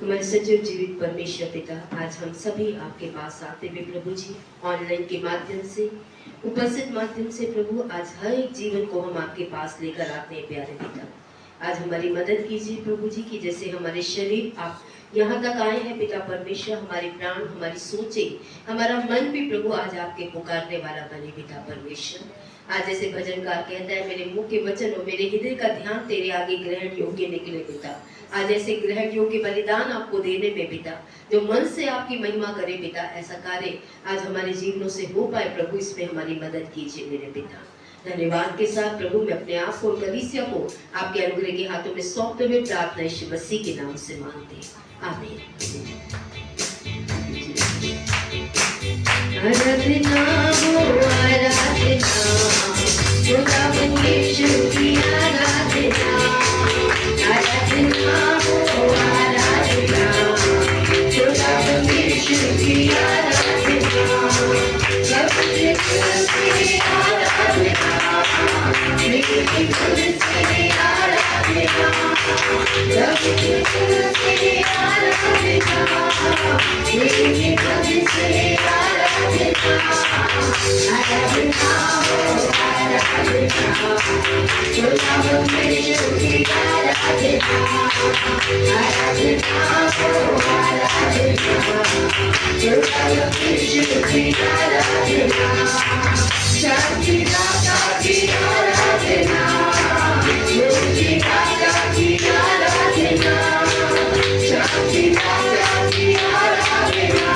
हमारे सचिव जीवित परमेश्वर पिता, आज हम सभी आपके पास आते हुए प्रभु जी ऑनलाइन के माध्यम से, उपस्थित माध्यम से प्रभु, आज हर एक जीवन को हम आपके पास लेकर आते हैं प्यारे पिता। आज हमारी मदद कीजिए प्रभु जी की जैसे हमारे शरीर आप यहाँ तक आए हैं पिता परमेश्वर, हमारे प्राण, हमारी सोचे, हमारा मन भी प्रभु आज आपके पुकारने वाला बने पिता परमेश्वर। आज जैसे भजनकार कहता है, मेरे मुंह के वचन और मेरे हृदय का ध्यान तेरे आगे ग्रहण योग्य निकले पिता। आज ऐसे ग्रहण योग्य बलिदान आपको देने में पिता, जो मन से आपकी महिमा करे पिता, ऐसा कार्य आज हमारे जीवनों से हो पाए प्रभु, इसमें हमारी मदद कीजिए मेरे पिता। धन्यवाद के साथ प्रभु मैं अपने आप को, कलीसिया को आपके अनुग्रह के हाथों में सौंपते हुए प्रार्थना यीशु मसीह के नाम से मांगते हैं, आमीन। आराधना हो आराधना, खुदा यीशु की आराधना, आराधना हो आराधना, खुदा यीशु की आराधना, सबसे खुद आराधना, मेरी खुद से आराधना, सबसे खुद आराधना, मेरी खुद से आराधना, आराधना हो आराधना, खुदा यीशु की आराधना, आराधना हो आराधना, खुदा यीशु की आराधना, शांति दाता की आराधना, मुक्ति दाता की आराधना, शांति दाता की आराधना,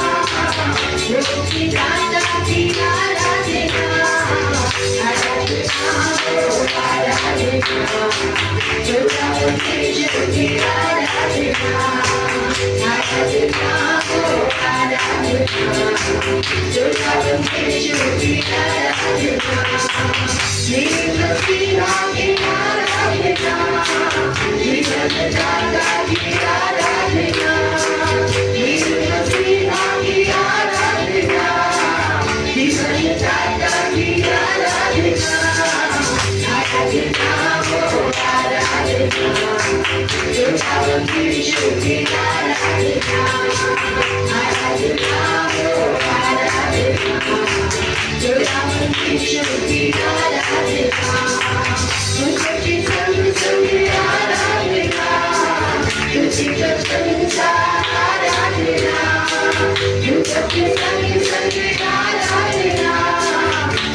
मुक्ति दाता की आराधना, आराधना हो आराधना, खुदा यीशु की आराधना, आराधना हो आराधना, खुदा यीशु की आराधना, मेरी मसीहा की आराधना, जीवन दाता की आराधना, मेरी मसीहा की आराधना, जीवन दाता की आराधना, आराधना हो आराधना, खुदा यीशु की आराधना, आराधना हो आराधना, खुदा यीशु की आराधना, तुझे संग संग आराधना, तुझे संग आराधना, तुझे संग संग आराधना,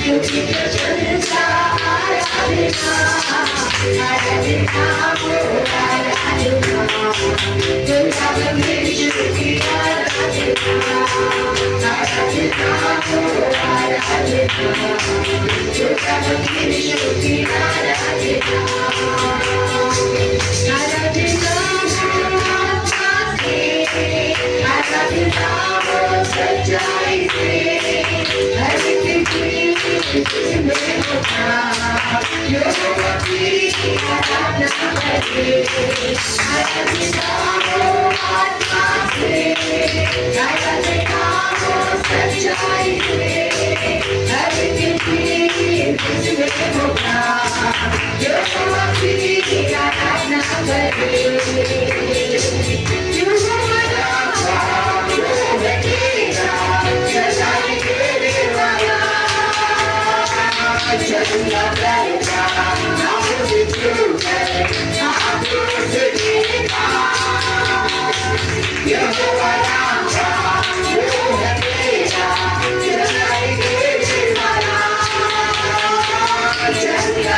तुझे संग आराधना, आराधना हो आराधना, खुदा यीशु की आराधना, आराधना हो आराधना, खुदा यीशु की आराधना, आराधना हो आत्मा से, आराधना हो सच्चाई से, हर किसी में होता यहोवा की आराधना करे, आराधना हो आत्मा से, आराधना हो सच्चाई से, हर किसी में होता यहोवा की आराधना करे, यहोवा राजा यहोवा तेरा सदाई तेरे वाला, चलना रहेगा नाम से तू है, नाम से देगा, यहोवा राजा यहोवा तेरा सदाई तेरे वाला, चलना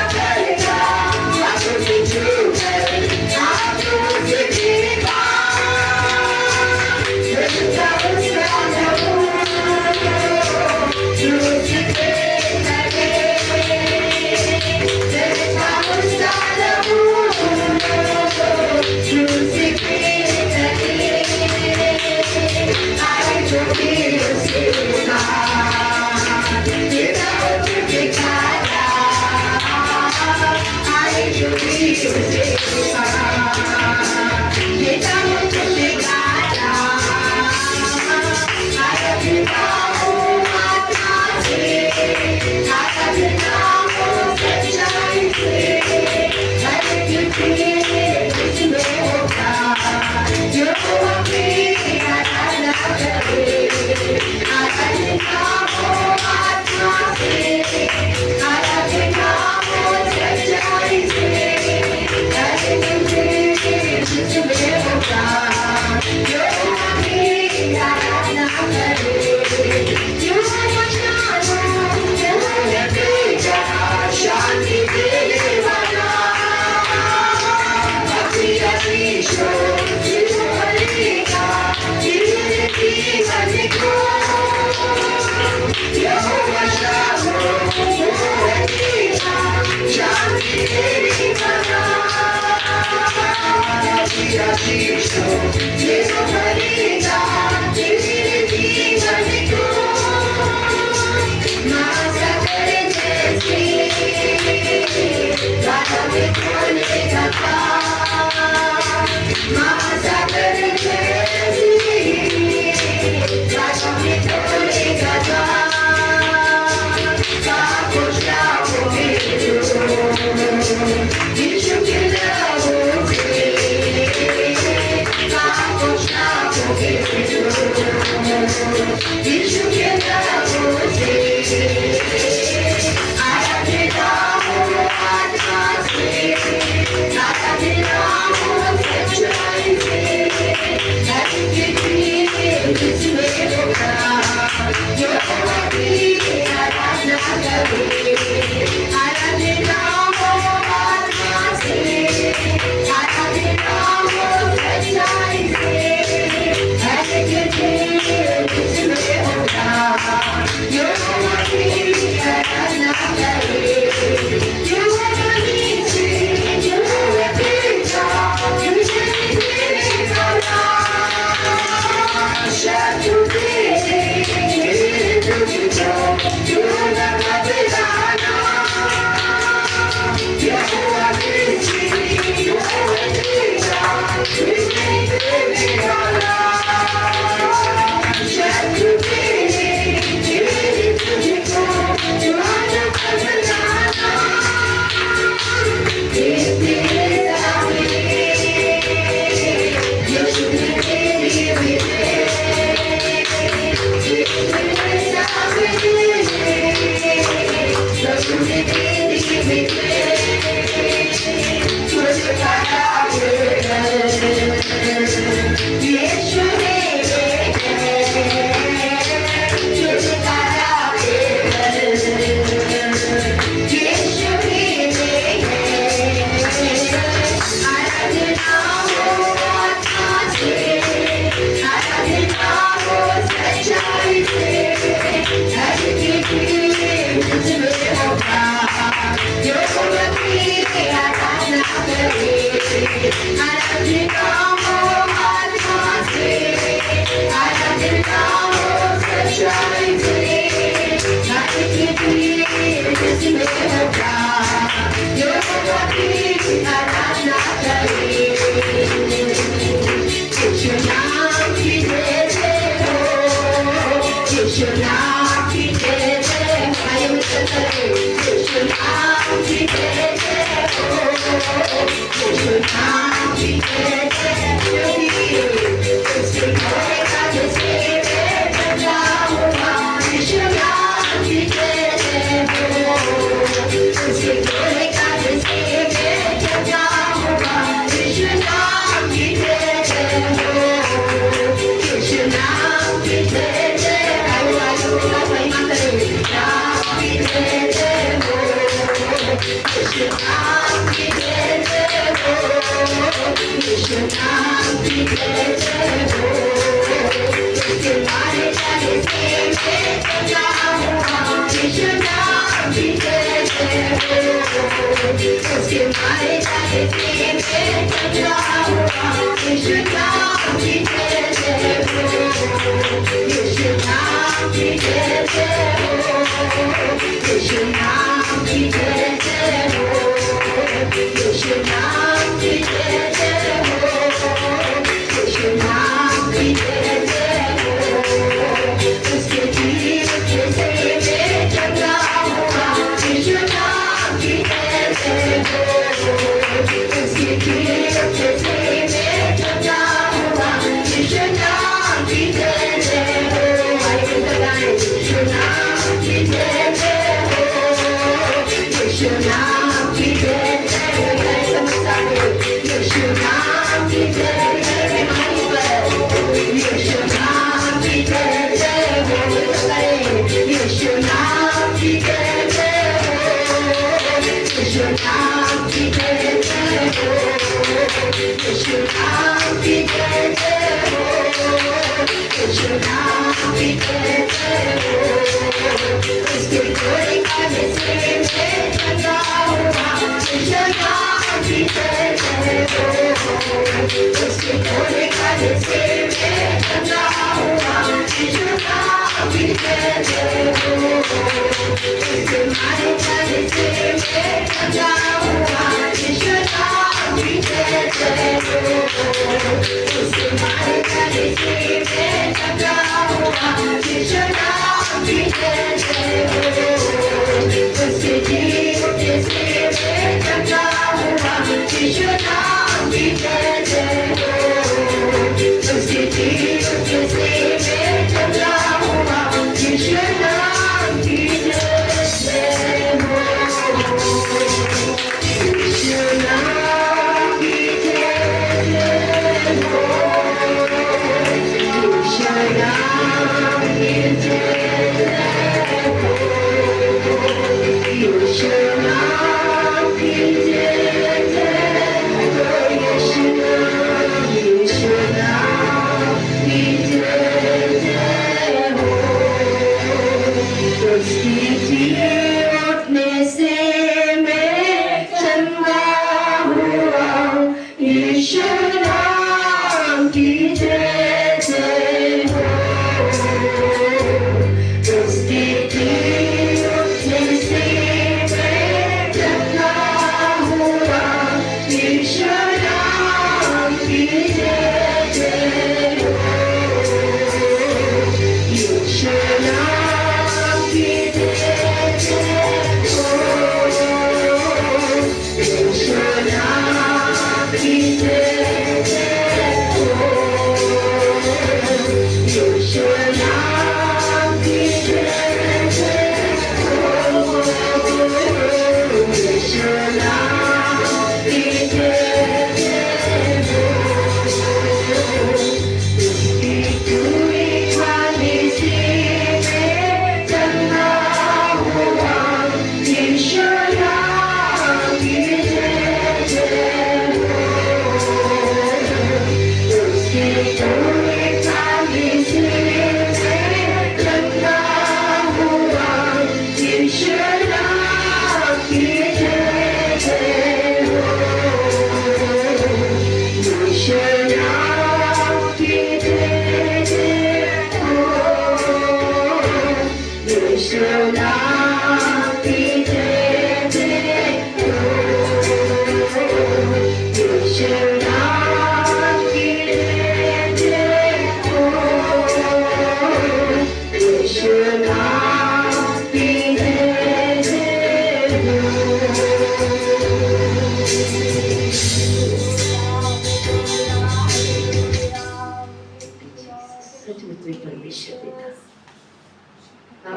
Let's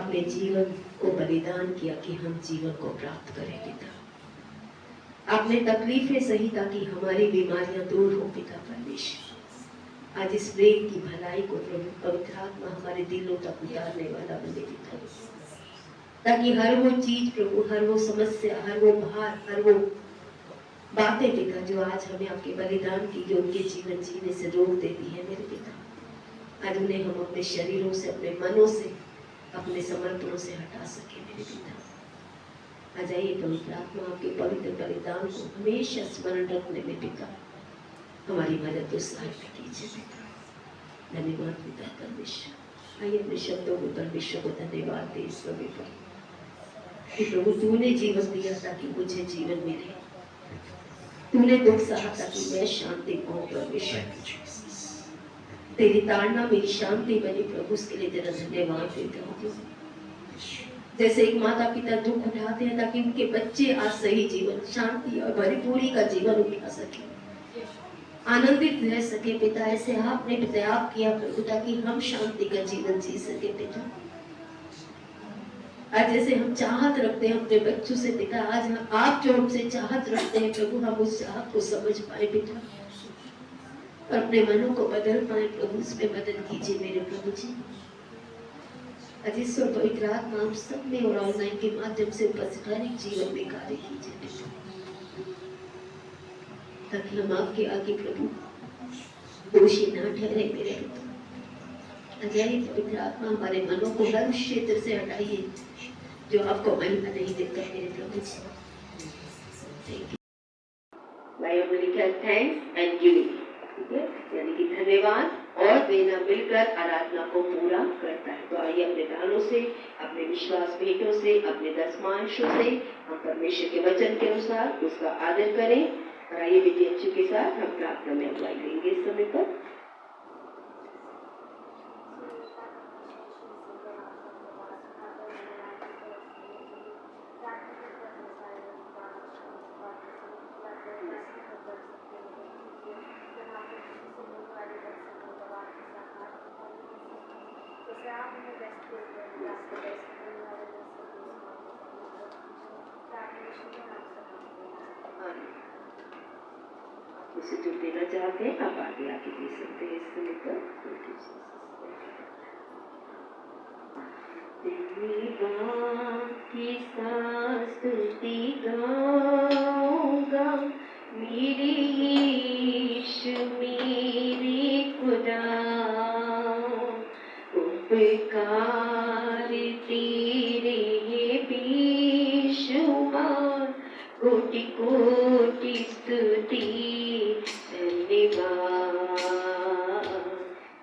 आपने जीवन को बलिदान किया कि हम जीवन को प्राप्त करें पिता। आपने तकलीफें सही ताकि हमारी बीमारियां दूर हो पिता परमेश्वर। आज इस प्रेम की भलाई को प्रभु पवित्र आत्मा हमारे दिलों तक उतारने वाला बने पिता, ताकि हर वो चीज प्रभु, हर वो समस्या, हर वो भार, हर वो बातें पिता जो आज हमें आपके बलिदान की, जो उनके जीवन जीने से रोक देती है मेरे पिता, आज उन्हें हम अपने शरीरों से, अपने मनों से, अपने समर्पणों से हटा सके मेरे पिता। आ जाइए पवित्र आत्मा, आपके पवित्र बलिदान को हमेशा स्मरण रखने में पिता हमारी मदद और सहायता कीजिए पिता। धन्यवाद पिता परमेश्वर। आइए अपने शब्दों में परमेश्वर को धन्यवाद दे इस समय पर कि प्रभु तूने जीवन दिया ताकि मुझे जीवन मिले, तूने दुख सहा ताकि मैं शांति पाऊं परमेश्वर। तेरी ताड़ना मेरी शांति बनी प्रभु, उसके लिए तेरा धन्यवाद देता हूँ। जैसे एक माता पिता दुख उठाते हैं ताकि उनके बच्चे आज सही जीवन, शांति और भरपूरी का जीवन उठा सके, आनंदित रह सके पिता, ऐसे आपने पिता आप किया प्रभु ताकि हम शांति का जीवन जी सके पिता। आज जैसे हम चाहत रखते हैं अपने बच्चों से पिता, आज आप जो हमसे चाहत रखते हैं प्रभु, हम उस चाहत को समझ पाए पिता और अपने मनों को बदल पाए प्रभु, उसमें मदद कीजिए मेरे प्रभु जी। आज ईश्वर पवित्र आत्मा हम सब में और ऑनलाइन के माध्यम से उपस्थित हर एक जीवन में कार्य कीजिए पिता, ताकि हम आपके आगे प्रभु दोषी ना ठहरे मेरे पिता। अजय पवित्र आत्मा हमारे मनों को हर क्षेत्र से हटाइए जो आपको महिमा नहीं देता मेरे प्रभु जी। Thank you. बाइबल लिखा है थैंक्स एंड गिविंग, ठीक है, यानी कि धन्यवाद और देना मिलकर आराधना को पूरा करता है। तो आइए अपने दानों से, अपने विश्वास भेंटों से, अपने दशमांशों से हम परमेश्वर के वचन के अनुसार उसका आदर करें। और आइए बेटी अच्छी के साथ हम प्रार्थना में अगुवाई लेंगे इस समय पर। उसे जो देना चाहते हैं आप आगे आके दे सकते हैं इससे लेकर। की स्तुति गाऊंगा मेरे यीशु मेरे खुदा, उपकार तेरे बेशुमार, कोटि कोटि स्तुति धन्यवाद।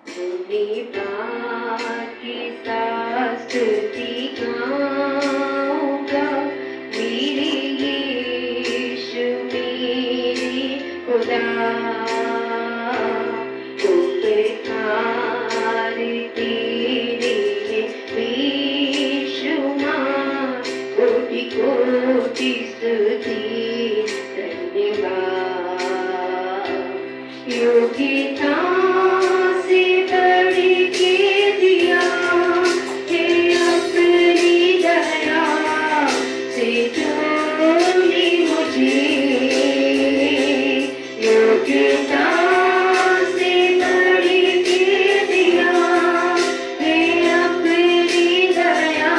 धन्यवाद की स्तुति गाऊंगा मेरे यीशु मेरे खुदा, उपकार तेरे बेशुमार, कोटि कोटि स्तुति धन्यवाद। योगिता से बढ़ के दिया है अपनी दया से तूने मुझे, योगिता से बढ़ के दिया है अपनी दया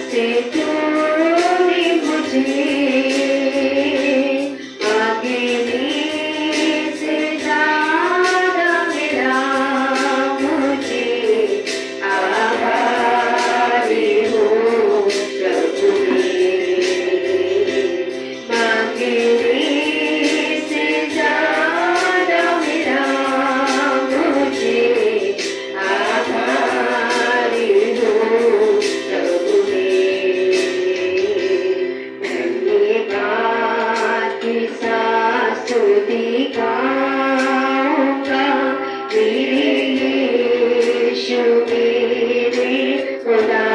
से तूने मुझे, आगे से ज्यादा मिला मुझे, आभारी हो प्रभु आगे से ज्यादा मिला मुझे, आभारी हो प्रभु धन्यवाद की स्तुति गाऊंगा मेरे यीशु मेरे खुदा,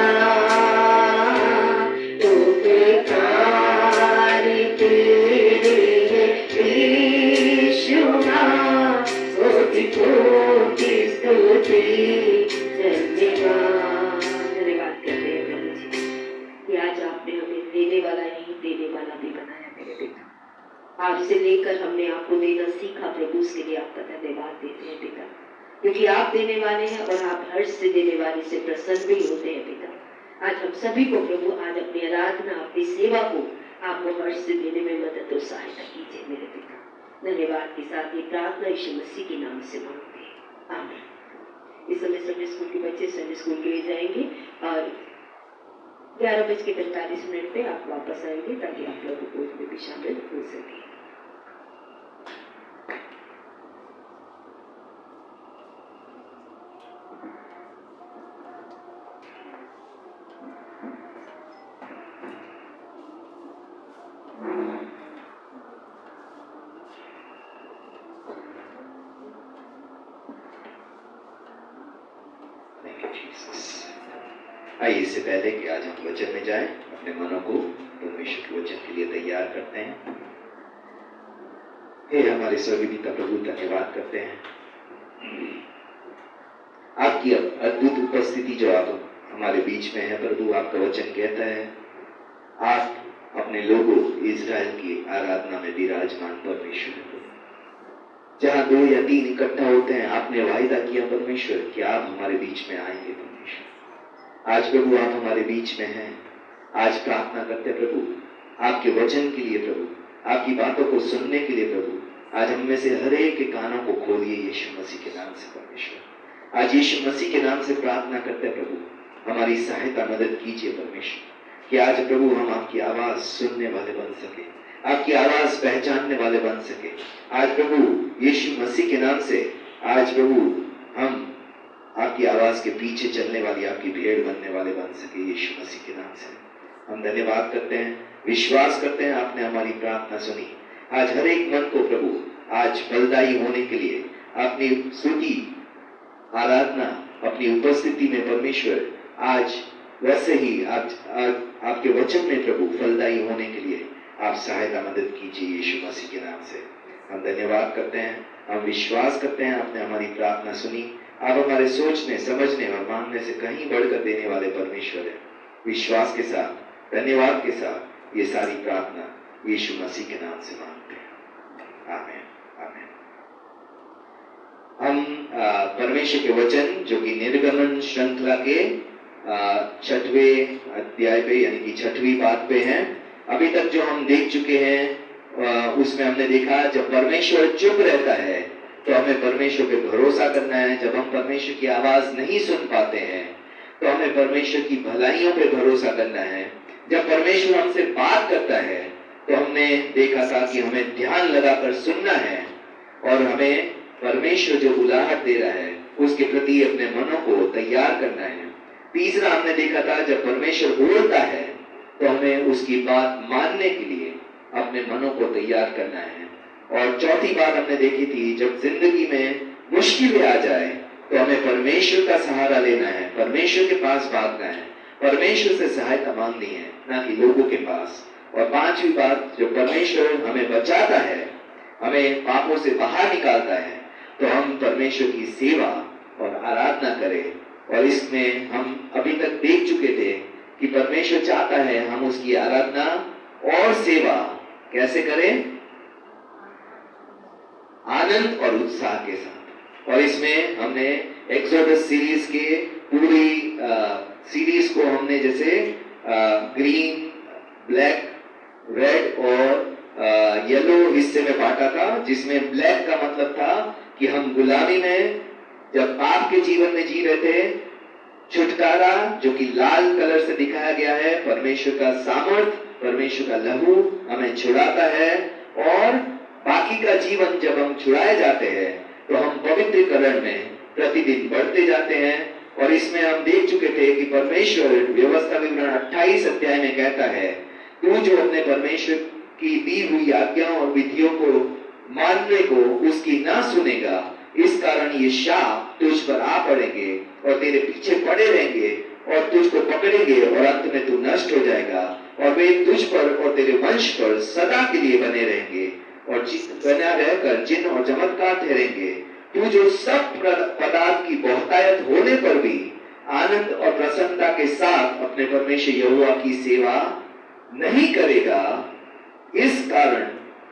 उपकार तेरे बेशुमार, कोटि कोटि स्तुति धन्यवाद। धन्यवाद करते हैं आपसे लेकर हमने आपको देना सीखा प्रभु, उसके लिए आपका धन्यवाद देते हैं पिता, क्योंकि आप देने वाले हैं और आप हर्ष से देने वाले से प्रसन्न भी होते हैं पिता। आज हम सभी को प्रभु, आज अपनी आराधना, अपनी सेवा को आपको हर्ष से देने में मदद और सहायता कीजिए मेरे पिता। धन्यवाद के साथ ये प्रार्थना यीशु मसीह के नाम से मांगते हैं, आमीन। इस समय संडे स्कूल के बच्चे संडे स्कूल के लिए जाएंगे और 11:45 पे आप वापस आएंगे ताकि आप लोगों को उसमें भी शामिल हो सके। आइए, इससे पहले कि आज हम वचन में जाएं, अपने मनों को परमेश्वर के वचन के लिए तैयार करते हैं। हे हमारे स्वर्गीय पिता प्रभु, धन्यवाद करते हैं आपकी अद्भुत उपस्थिति जो आप हमारे बीच में है प्रभु। आपका वचन कहता है आप अपने लोगों इज़राइल की आराधना में विराजमान परमेश्वर हैं। जहां 2 या 3 इकट्ठा होते हैं, आपने वायदा किया परमेश्वर कि आप हमारे बीच में आएंगे परमेश्वर। आज प्रभु आप हमारे बीच में हैं। आज प्रार्थना करते प्रभु आपके वचन के लिए प्रभु, आपकी बातों को सुनने के लिए प्रभु। आज हम में से हर एक के कानों को खोलिए यीशु मसीह के नाम से परमेश्वर। आज यीशु मसीह के नाम से प्रार्थना करते प्रभु, हमारी सहायता मदद कीजिए परमेश्वर, कि आज प्रभु हम आपकी आवाज सुनने वाले बन सके, आपकी आवाज पहचानने वाले बन सके। आज प्रभु यीशु मसीह के नाम से आज प्रभु हम आपकी आवाज के पीछे चलने वाली आपकी भेड़ बनने वाले बन सके यीशु मसीह के नाम से। हम धन्यवाद करते हैं, विश्वास करते हैं आपने हमारी प्रार्थना सुनी। आज हर एक मन को प्रभु आज फलदायी होने के लिए अपनी स्तुति आराधना अपनी उपस्थिति में परमेश्वर आज वैसे ही आपके वचन में प्रभु फलदायी होने के लिए आप सहायता मदद कीजिए यीशु मसीह के नाम से। हम धन्यवाद करते हैं, हम विश्वास करते हैं आपने हमारी प्रार्थना सुनी। आप हमारे सोचने समझने और मांगने से कहीं बढ़कर देने वाले परमेश्वर है। विश्वास के साथ धन्यवाद के साथ ये सारी प्रार्थना यीशु मसीह के नाम से मांगते हैं, आमीन आमीन। हम परमेश्वर के वचन जो कि निर्गमन श्रृंखला के 6वें अध्याय पे यानी कि 6वीं बात पे हैं। अभी तक जो हम देख चुके हैं उसमें हमने देखा जब परमेश्वर चुप रहता है तो हमें परमेश्वर पे भरोसा करना है। जब हम परमेश्वर की आवाज नहीं सुन पाते हैं तो हमें परमेश्वर की भलाइयों पे भरोसा करना है। जब परमेश्वर हमसे बात करता है तो हमने देखा था कि हमें ध्यान लगाकर सुनना है और हमें परमेश्वर जो बुलाहट दे रहा है उसके प्रति अपने मनों को तैयार करना है। तीसरा हमने देखा था जब परमेश्वर बोलता है तो हमें उसकी बात मानने के लिए अपने मनों को तैयार करना है। और चौथी बात हमने देखी थी जब जिंदगी में मुश्किलें आ जाए तो हमें परमेश्वर का सहारा लेना है, परमेश्वर के पास भागना है, परमेश्वर से सहायता मांगनी है, ना कि लोगों के पास। और पांचवी बात, जो परमेश्वर हमें बचाता है, हमें पापों से बाहर निकालता है, तो हम परमेश्वर की सेवा और आराधना करें। और इसमें हम अभी तक देख चुके थे कि परमेश्वर चाहता है हम उसकी आराधना और सेवा कैसे करें, आनंद और उत्साह के साथ। और इसमें हमने एक्सोडस सीरीज के पूरी सीरीज को हमने जैसे ग्रीन, ब्लैक, रेड और येलो हिस्से में बांटा था, जिसमें ब्लैक का मतलब था कि हम गुलामी में जब पाप के जीवन में जी रहे थे, छुटकारा जो कि लाल कलर से दिखाया गया है, परमेश्वर का सामर्थ, परमेश्वर का लहू हमें छुड़ाता है। और बाकी का जीवन जब हम छुड़ाए जाते हैं तो हम पवित्रीकरण में प्रतिदिन बढ़ते जाते हैं। और इसमें हम देख चुके थे कि परमेश्वर व्यवस्था विवरण 28 अध्याय में कहता है, तू जो अपने परमेश्वर की दी हुई आज्ञाओं और विधियों को मानने को उसकी ना सुनेगा, इस कारण ये शाप तुझ पर आ पड़ेंगे और तेरे पीछे पड़े रहेंगे और तुझको पकड़ेंगे और अंत में तू नष्ट हो जाएगा और वे तुझ पर और तेरे वंश पर सदा के लिए बने रहेंगे और बना रहकर चिन्ह और चमत्कार ठहरेंगे। तू जो सब पदार्थ की बहुतायत होने पर भी आनंद और प्रसन्नता के साथ अपने परमेश्वर यहोवा की सेवा नहीं करेगा, इस कारण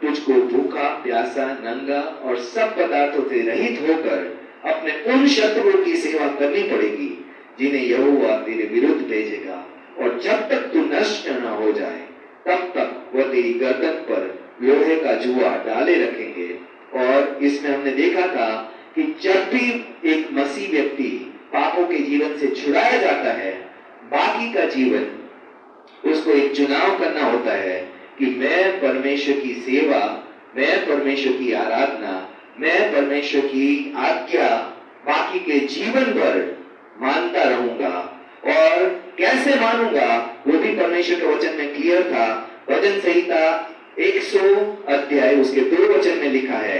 तुझको भूखा, प्यासा, नंगा और सब पदार्थों से रहित होकर अपने उन शत्रुओं की सेवा करनी पड़ेगी जिन्हें यहोवा तेरे विरुद्ध भेजेगा, और जब तक तू नष्ट न हो जाए तब तक वह तेरी गर्दन पर लोहे का जुआ डाले रखेंगे। और इसमें हमने देखा था कि जब भी एक मसीह व्यक्ति पापों के जीवन से छुड़ाया जाता है, बाकी का जीवन उसको एक चुनाव करना होता है कि मैं परमेश्वर की सेवा, मैं परमेश्वर की आराधना, मैं परमेश्वर की आज्ञा बाकी के जीवन भर मानता रहूंगा। और कैसे मानूंगा वो भी परमेश्वर के वचन में क्लियर था। भजन संहिता 100 अध्याय उसके 2 वचन में लिखा है,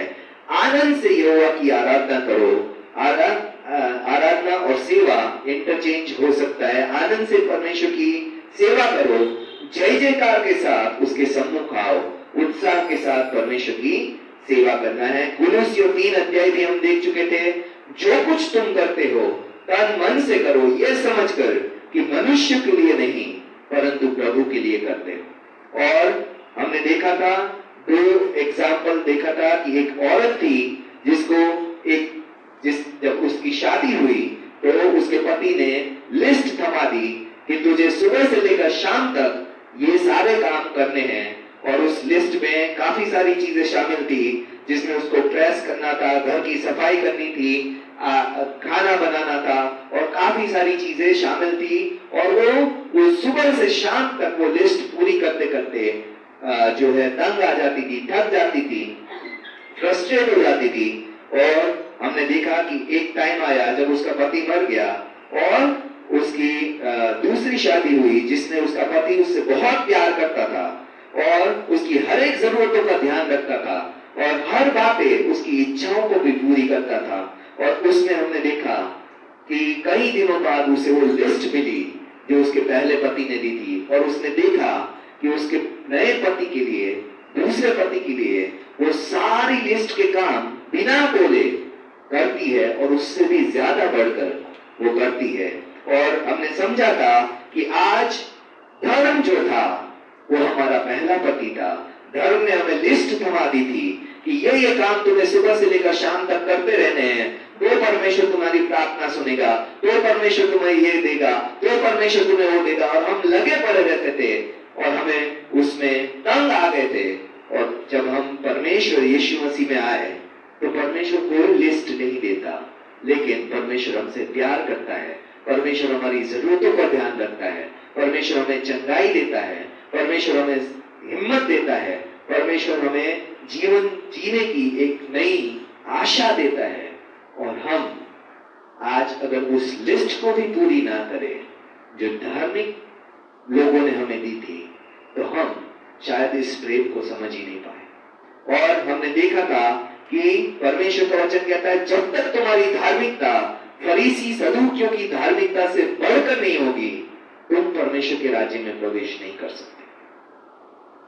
आनंद से यहोवा की आराधना करो। आराधना और सेवा इंटरचेंज हो सकता है। आनंद से परमेश्वर की सेवा करो, जय जयकार के साथ उसके सम्मुख आओ, उत्साह के साथ परमेश्वर की सेवा करना है। कुलुस्सियों 3 अध्याय भी हम देख चुके थे, जो कुछ तुम करते हो तन मन से करो, यह समझकर कि मनुष्य के लिए नहीं परंतु प्रभु के लिए करते हो। और हमने देखा था 2 एग्जाम्पल देखा था कि एक औरत थी जिसको जब उसकी शादी हुई तो उसके पति ने लिस्ट थमा दी कि तुझे सुबह से लेकर शाम तक ये सारे काम करने हैं। और उस लिस्ट में काफी सारी चीजें शामिल थी, जिसमें उसको प्रेस करना था, घर की सफाई करनी थी, खाना बनाना था और काफी सारी चीजें शामिल थी। और वो सुबह से शाम तक वो लिस्ट पूरी करते करते जो है तंग आ जाती थी, थक जाती थी, फ्रस्ट्रेट हो जाती थी। और हमने देखा कि एक टाइम आया जब उसका पति मर गया और उसकी दूसरी शादी हुई, जिसने उसका पति उससे बहुत प्यार करता था और उसकी हर एक जरूरतों का ध्यान रखता था और हर बातें उसकी इच्छाओं को भी पूरी करता था। और उसमें हमने देखा कि कई दिनों बाद उसे वो लिस्ट मिली जो उसके पहले पति ने दी थी, और उसने देखा कि उसके नए पति के लिए, दूसरे पति के लिए वो सारी लिस्ट के काम बिना बोले करती है और उससे भी ज्यादा बढ़कर वो करती है। और हमने समझा था कि आज धर्म जो था वो हमारा पहला पति था। धर्म ने हमें लिस्ट थमा दी थी कि ये काम तुम्हें सुबह से लेकर शाम तक करते रहने हैं, तो परमेश्वर तुम्हारी प्रार्थना सुनेगा, तो परमेश्वर तुम्हें ये देगा, तो परमेश्वर तुम्हें वो देगा। और हम लगे पड़े रहते थे और हमें उसमें तंग आ गए थे। और जब हम परमेश्वर यीशु मसीह में आए तो परमेश्वर कोई लिस्ट नहीं देता, लेकिन परमेश्वर हमसे प्यार करता है, परमेश्वर हमारी जरूरतों का ध्यान रखता है, परमेश्वर हमें चंगाई देता है, परमेश्वर हमें हिम्मत देता है, परमेश्वर हमें जीवन जीने की एक नई आशा देता है। और हम आज अगर उस लिस्ट को भी पूरी ना करें जो धार्मिक लोगों ने हमें दी थी, तो हम शायद इस प्रेम को समझ ही नहीं पाए। और हमने देखा था कि परमेश्वर का वचन कहता है, जब तक तुम्हारी धार्मिकता फरीसी सदूकियों की धार्मिकता से बढ़कर नहीं होगी, तुम परमेश्वर के राज्य में प्रवेश नहीं कर सकते।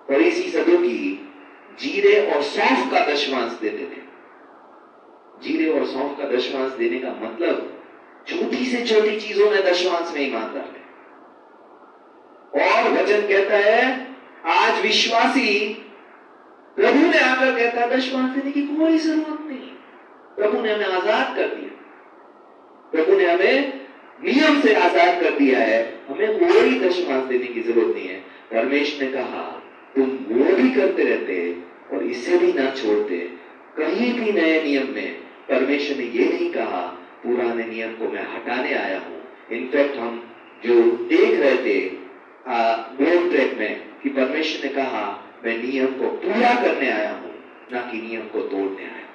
फरीसी सदूकी जीरे और सौंफ का दशमांश देते थे। जीरे और सौंफ का दशमांश देने का मतलब छोटी से छोटी चीजों में दशमांश में ईमानदार थे। और वचन कहता है आज विश्वासी प्रभु ने आकर कहता है दशमांश देने की कोई जरूरत नहीं। प्रभु ने हमें आजाद कर दिया, प्रभु ने हमें नियम से आजाद कर दिया है, हमें कोई दशमांश देने की जरूरत नहीं है। परमेश्वर ने कहा तुम वो भी करते रहते और इसे भी ना छोड़ते। कहीं भी नए नियम में परमेश्वर ने ये नहीं कहा पुराने नियम को मैं हटाने आया हूं। इनफैक्ट हम जो देख रहे थे बोर्ड ट्रैक में कि परमेश्वर ने कहा मैं नियम को पूरा करने आया हूं, ना कि नियम को तोड़ने आया।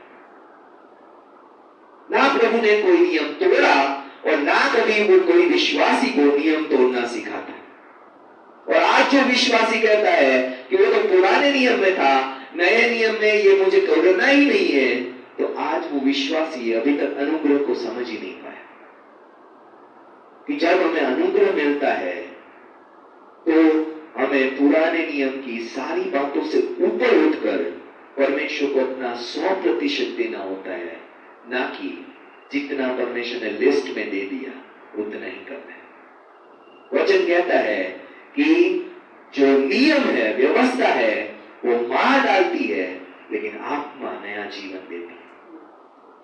ना प्रभु ने कोई नियम तोड़ा और ना कभी वो कोई विश्वासी को नियम तोड़ना सिखाता। और आज जो विश्वासी कहता है कि वो तो पुराने नियम में था, नए नियम में ये मुझे करना ही नहीं है, तो आज वो विश्वासी अभी तक अनुग्रह को समझ ही नहीं पाया कि जब हमें अनुग्रह मिलता है तो हमें पुराने नियम की सारी बातों से ऊपर उठकर परमेश्वर को अपना 100% देना होता है, ना कि जितना परमेश्वर ने लिस्ट में दे दिया उतना ही करना है। वचन कहता है कि जो नियम है, व्यवस्था है, वो मार डालती है, लेकिन जीवन देती है।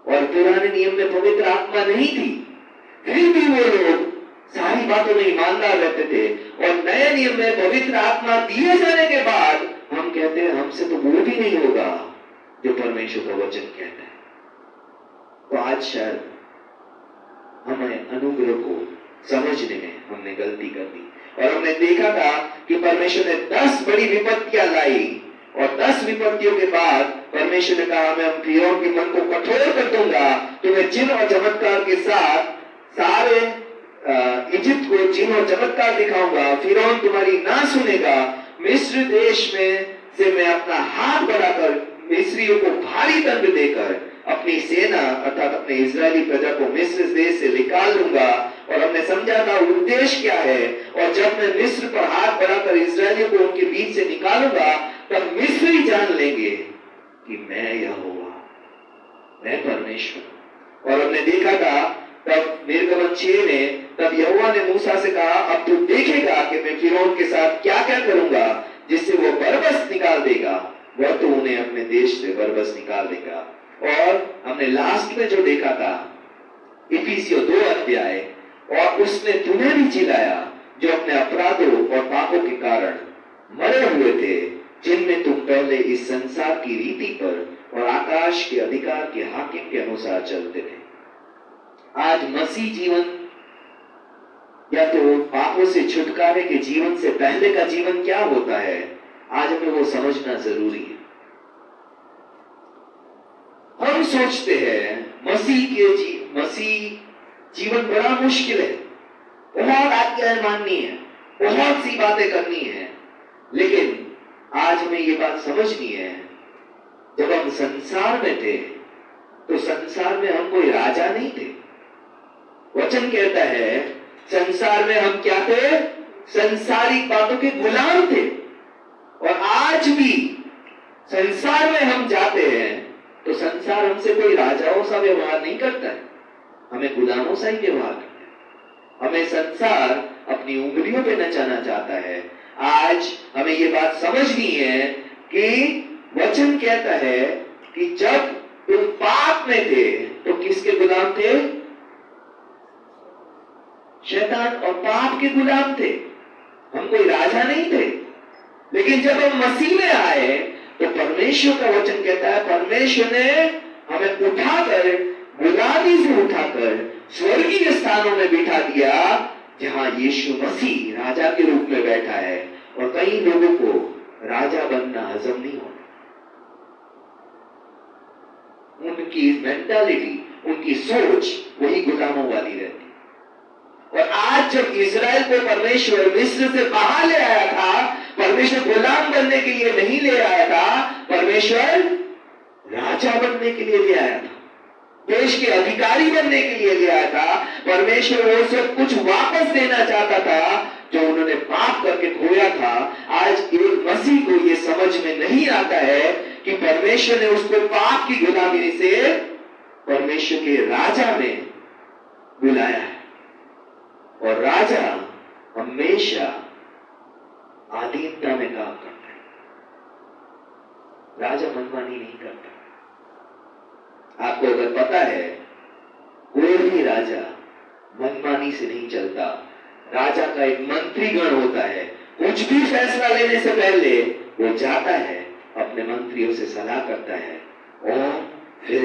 और पुराने नियम में पवित्र आत्मा नहीं थी, फिर भी वो लोग सारी बातों में ईमानदार रहते थे। और नए नियम में पवित्र आत्मा दिए जाने के बाद हम कहते हैं हमसे तो वो भी नहीं होगा जो परमेश्वर का वचन कहता है। तो आज शायद हमें अनुग्रह को समझने में हमने गलती कर दी और हमने देखा था कि परमेश्वर ने 10 बड़ी विपत्तियां लाई और 10 विपत्तियों के बाद परमेश्वर ने कहा मैं फिरौन के मन को कठोर कर दूंगा, तुम्हें चिन्ह और चमत्कार के साथ सारे इजिप्ट को चिन्ह और चमत्कार दिखाऊंगा, फिरौन तुम्हारी ना सुनेगा, मिस्र देश में से मैं अपना हाथ बढ़ाकर मिस्रियों को भारी दंड देकर अपनी सेना अर्थात अपने इजरायली प्रजा को मिस्र देश से निकाल लूंगा। और हमने समझा था उद्देश्य क्या है, और जब मैं मिस्र पर हाथ बढ़ाकर इजरायलियों को उनके बीच से निकालूंगा तब मिस्री जान लेंगे कि मैं यहोवा, मैं परमेश्वर। और हमने देखा था तब निर्गमन 6 में तब यहोवा ने मूसा से कहा अब तू देखेगा कि मैं फिरौन के साथ क्या क्या करूंगा जिससे वो बरबस निकाल देगा, वह तो उन्हें अपने देश से बरबस निकाल देगा। और हमने लास्ट में जो देखा था इफिसियों 2 अध्याय, और उसने तुम्हें भी जिलाया जो अपने अपराधों और पापों के कारण मरे हुए थे, जिनमें तुम पहले इस संसार की रीति पर और आकाश के अधिकार के हाकिम के अनुसार चलते थे। आज मसीह जीवन या तो पापों से छुटकारे के जीवन से पहले का जीवन क्या होता है, आज हमें वो समझना जरूरी है। हम सोचते हैं मसीह जीवन बड़ा मुश्किल है, बहुत आज्ञाएं माननी है, बहुत सी बातें करनी है, लेकिन आज हमें ये बात समझनी है जब हम संसार में थे तो संसार में हम कोई राजा नहीं थे। वचन कहता है संसार में हम क्या थे, संसारिक बातों के गुलाम थे। और आज भी संसार में हम जाते हैं तो संसार हमसे कोई राजाओं सा व्यवहार नहीं करता है, हमें गुलामों सा ही व्यवहार करता है। हमें संसार अपनी उंगलियों पे नचाना चाहता है। आज हमें ये बात समझनी है कि वचन कहता है कि जब तुम पाप में थे तो किसके गुलाम थे, शैतान और पाप के गुलाम थे, हम कोई राजा नहीं थे। लेकिन जब हम मसीह में आए तो परमेश्वर का वचन कहता है परमेश्वर ने हमें उठाकर, गुलामी से उठाकर स्वर्गीय स्थानों में बिठा दिया जहां यीशु मसीह राजा के रूप में बैठा है। और कई लोगों को राजा बनना हजम नहीं होता, उनकी मेंटालिटी, उनकी सोच वही गुलामों वाली रहती। और आज जब इजराइल को परमेश्वर मिस्र से बाहर ले आया था, परमेश्वर गुलाम बनने के लिए नहीं ले आया था, परमेश्वर राजा बनने के लिए ले आया था, देश के अधिकारी बनने के लिए ले आया था। परमेश्वर वो सब कुछ वापस देना चाहता था जो उन्होंने पाप करके खोया था। आज एक मसीह को ये समझ में नहीं आता है कि परमेश्वर ने उसको पाप की गुलामी से परमेश्वर के राजा में बुलाया है। और राजा हमेशा अधीनता में काम करता है, राजा मनमानी नहीं करता। आपको अगर पता है कोई भी राजा मनमानी से नहीं चलता, राजा का एक मंत्रीगण होता है, कुछ भी फैसला लेने से पहले वो जाता है, अपने मंत्रियों से सलाह करता है और फिर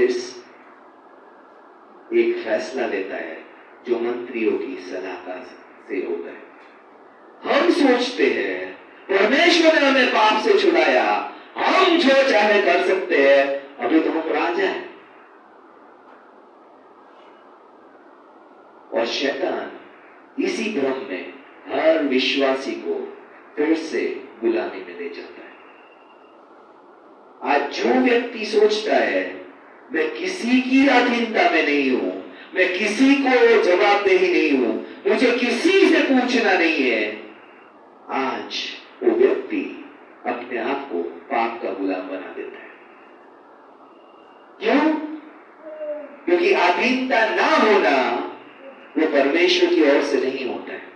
एक फैसला लेता है जो मंत्रियों की सलाह से होता है। हम सोचते हैं परमेश्वर ने हमें पाप से छुड़ाया, हम जो चाहे कर सकते हैं, अभी तो हम राजा हैं। और शैतान इसी भ्रम में हर विश्वासी को फिर से गुलामी में ले जाता है। आज जो व्यक्ति सोचता है मैं किसी की अधीनता में नहीं हूं, मैं किसी को जवाबदेही नहीं हूं, मुझे किसी से पूछना नहीं है, आज वो व्यक्ति अपने आप को पाप का गुलाम बना देता है। क्यों? क्योंकि अधीनता ना होना वो परमेश्वर की ओर से नहीं होता है।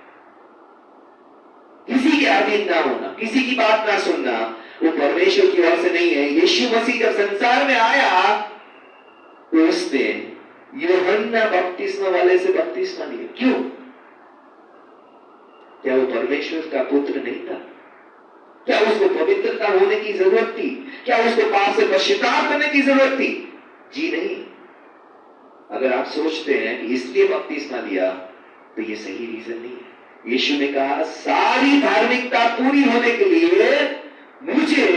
किसी के अधीन ना होना, किसी की बात ना सुनना, वो परमेश्वर की ओर से नहीं है। यीशु मसीह जब संसार में आया तो उसने यूहन्ना बपतिस्मा वाले से बपतिस्मा लिया। क्यों? क्या वो परमेश्वर का पुत्र नहीं था? क्या उसको पवित्रता होने की जरूरत थी? क्या उसको पाप से पश्चाताप करने की जरूरत थी? जी नहीं। अगर आप सोचते हैं कि इसलिए बपतिस्मा लिया तो ये सही रीजन नहीं है। यीशु ने कहा सारी धार्मिकता पूरी होने के लिए मुझे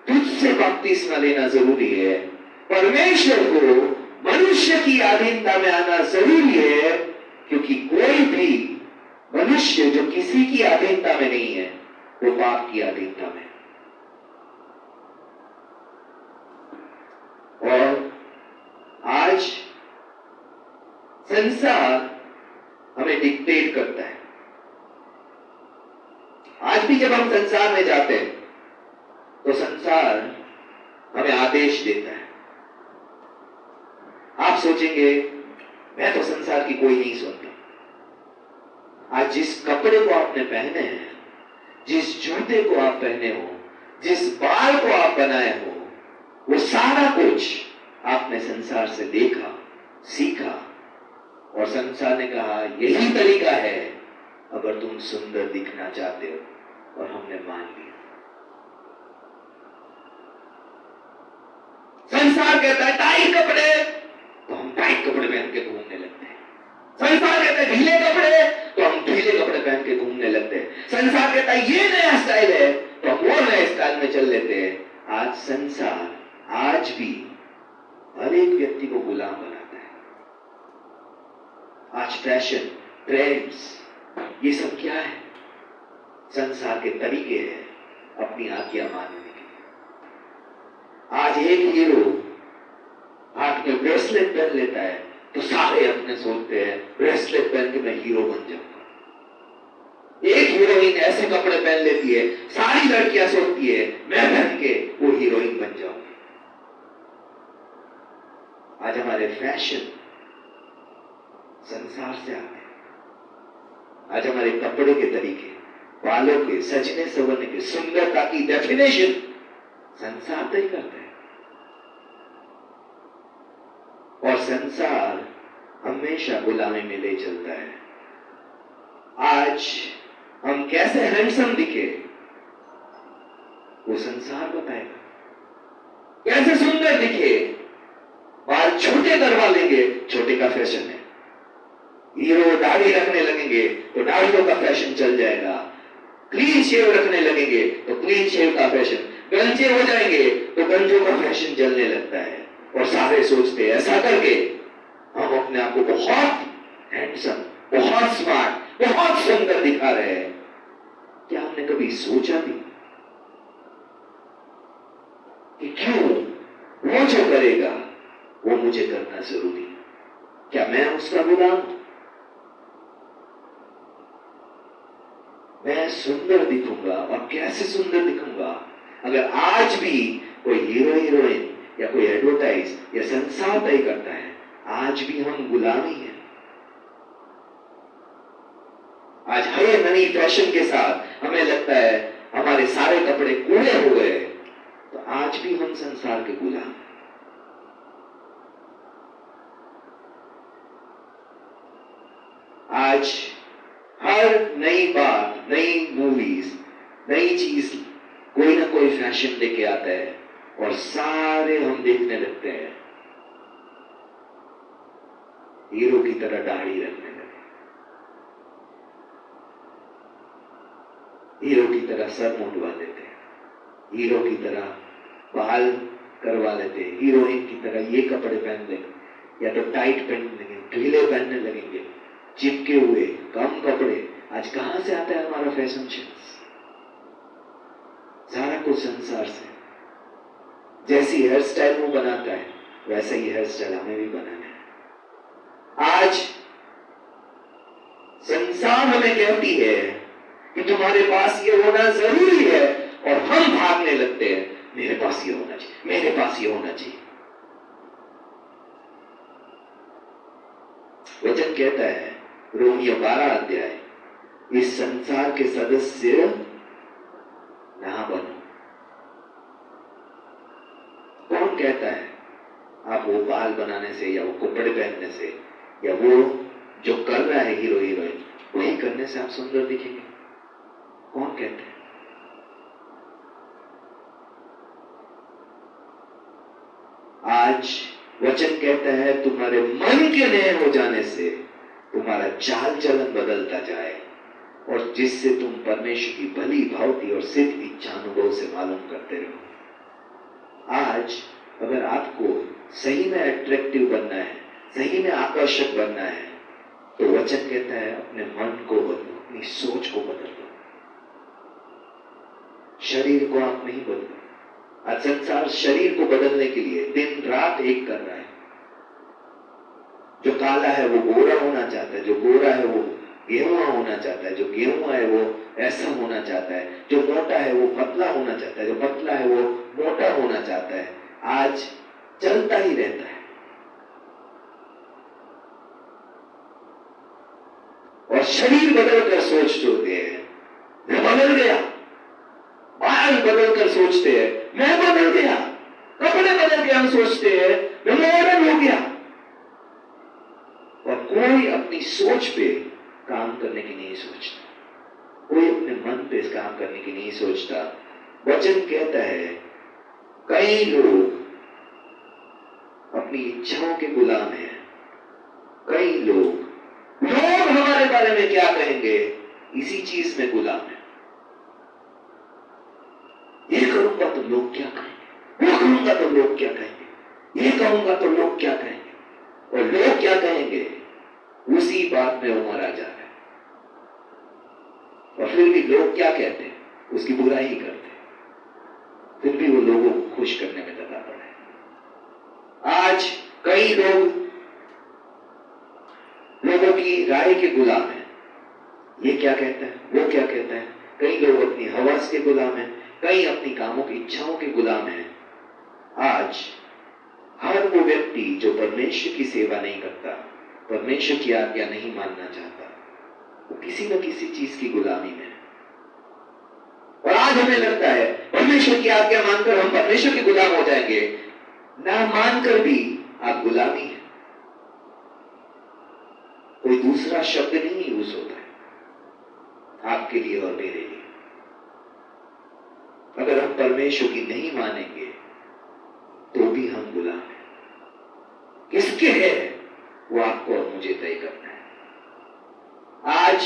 तुझसे बपतिस्मा लेना जरूरी है। परमेश्वर को मनुष्य की अधीनता में आना जरूरी है, क्योंकि कोई भी मनुष्य जो किसी की अधीनता में नहीं है वो पाप की अधीनता में। और आज संसार हमें डिक्टेट करता है। आज भी जब हम संसार में जाते हैं तो संसार हमें आदेश देता है। आप सोचेंगे मैं तो संसार की कोई नहीं सुनता। आज जिस कपड़े को आपने पहने हैं, जिस जूते को आप पहने हो, जिस बाल को आप बनाए हो, वो सारा कुछ आपने संसार से देखा, सीखा, और संसार ने कहा यही तरीका है अगर तुम सुंदर दिखना चाहते हो, और हमने मान लिया। संसार कहता है टाइट कपड़े, तो हम टाइट कपड़े पहन के घूमने लगते हैं। संसार कहता है ढीले कपड़े, तो हम ढीले कपड़े पहन के घूमने लगते हैं। संसार कहता है ये नया स्टाइल है, तो हम वो नए स्टाइल में चल लेते हैं। आज संसार आज भी हर एक व्यक्ति को गुलाम बनाता है। आज फैशन, ट्रेंड्स, ये सब क्या है? संसार के तरीके हैं अपनी आज्ञा मानने के। आज एक हीरो हाथ में ब्रेसलेट पहन लेता है तो सारे अपने सोचते हैं ब्रेसलेट पहन के मैं हीरो बन जाऊंगा। एक हीरोइन ऐसे कपड़े पहन लेती है, सारी लड़कियां सोचती है मैं पहन के वो हीरोइन बन जाऊंगी। आज हमारे फैशन संसार से आते हैं। आज हमारे कपड़े के तरीके, बालों के सजने संवरने के, सुंदरता की डेफिनेशन संसार तय करता है। और संसार हमेशा गुलामी में ले चलता है। आज हम कैसे हैंडसम दिखे वो संसार बताएगा। कैसे सुंदर दिखे, बाल छोटे करवा लेंगे, छोटे का फैशन है। हीरो दाढ़ी रखने लगेंगे तो दाढ़ियों का फैशन चल जाएगा। क्लीन शेव रखने लगेंगे तो क्लीन शेव का फैशन, गंजे हो जाएंगे तो गंजों का फैशन चलने लगता है। और सारे सोचते हैं ऐसा करके हम अपने आप को बहुत हैंडसम, बहुत स्मार्ट, बहुत सुंदर दिखा रहे हैं। क्या हमने कभी सोचा भी कि क्यों वो जो करेगा वो मुझे करना जरूरी है? क्या मैं उसका गुलाम हूं? मैं सुंदर दिखूंगा, और कैसे सुंदर दिखूंगा? अगर आज भी कोई हीरो हीरोइन या कोई एडवर्टाइज या संसार तय करता है, आज भी हम गुलामी हैं। आज हर नई फैशन के साथ हमें लगता है हमारे सारे कपड़े कूड़े हो गए, तो आज भी हम संसार के गुलाम हैं। आज हर नई बात, नई मूवीज, नई चीज, कोई ना कोई फैशन लेके आता है और सारे हम देखने लगते हैं। हीरो की तरह दाढ़ी रखने लगे, हीरो की तरह सर मुंडवा लेते हैं, हीरो की तरह बाल करवा लेते हैं, हीरोइन की तरह ये कपड़े पहन लेंगे, या तो टाइट पहन लेंगे, ढीले पहनने लगेंगे, चिपके हुए कम कपड़े। आज कहां से आता है हमारा फैशन सेंस? सारा कुछ संसार से। जैसी हेयर स्टाइल वो बनाता है वैसा ही हेयर स्टाइल हमें भी बनाना है। आज संसार हमें कहती है कि तुम्हारे पास ये होना जरूरी है, और हम भागने लगते हैं मेरे पास ये होना चाहिए, मेरे पास ये होना चाहिए। वचन कहता है रोमियो 12 अध्याय, इस संसार के सदस्य ना बनो। कहता है आप वो बाल बनाने से या वो कपड़े पहनने से या वो जो कर रहा है हीरो हीरोइन वही करने से आप सुंदर दिखेंगे? कौन कहते हैं? आज वचन कहता है तुम्हारे मन के नए हो जाने से तुम्हारा चाल चलन बदलता जाए और जिससे तुम परमेश्वर की भली भावती और सिद्ध इच्छा अनुभव से मालूम करते रहो। आज अगर आपको सही में अट्रैक्टिव बनना है, सही में आकर्षक बनना है, तो वचन कहता है अपने मन को बदलो, अपनी सोच को बदलो। शरीर को आप नहीं बदलो। आज संसार शरीर को बदलने के लिए दिन रात एक कर रहा है। जो काला है वो गोरा होना चाहता है, जो गोरा है वो गेहुआ होना चाहता है, जो गेहुआ है वो ऐसा होना चाहता है, जो मोटा है वो पतला होना चाहता है, जो पतला है वो मोटा होना चाहता है। आज चलता ही रहता है। और शरीर बदलकर सोच छोड़ते हैं मैं बदल गया, बाल बदलकर सोचते हैं मैं बदल गया, कपड़े बदल के हम सोचते हैं मैं मॉडर्न हो गया। और कोई अपनी सोच पे काम करने की नहीं सोचता, कोई अपने मन पे काम करने की नहीं सोचता। वचन कहता है कई लोग अपनी इच्छाओं के गुलाम हैं। कई लोग हमारे बारे में क्या कहेंगे इसी चीज में गुलाम है। ये करूंगा तो लोग क्या कहेंगे, वो करूंगा तो लोग क्या कहेंगे, ये कहूंगा तो लोग क्या कहेंगे, और लोग क्या कहेंगे उसी बात में उमर आ जा रहा है। और फिर भी लोग क्या कहते हैं उसकी बुराई ही करते हैं, फिर भी वो लोगों को खुश करने में लगा पड़ा है। आज कई लोगों की राय के गुलाम है। ये क्या कहता है, वो क्या कहता है। कई लोग अपनी हवस के गुलाम हैं, कई अपनी कामों की इच्छाओं के गुलाम हैं। आज हर वो व्यक्ति जो परमेश्वर की सेवा नहीं करता, परमेश्वर की आज्ञा नहीं मानना चाहता, वो किसी न किसी चीज की गुलामी में है। और आज हमें लगता है परमेश्वर की आज्ञा मानकर हम परमेश्वर के गुलाम हो जाएंगे। ना मानकर भी आप गुलामी है। कोई दूसरा शब्द नहीं यूज होता है आपके लिए और मेरे लिए। अगर हम परमेश्वर की नहीं मानेंगे तो भी हम गुलाम हैं। किसके है वो आपको और मुझे तय करना है। आज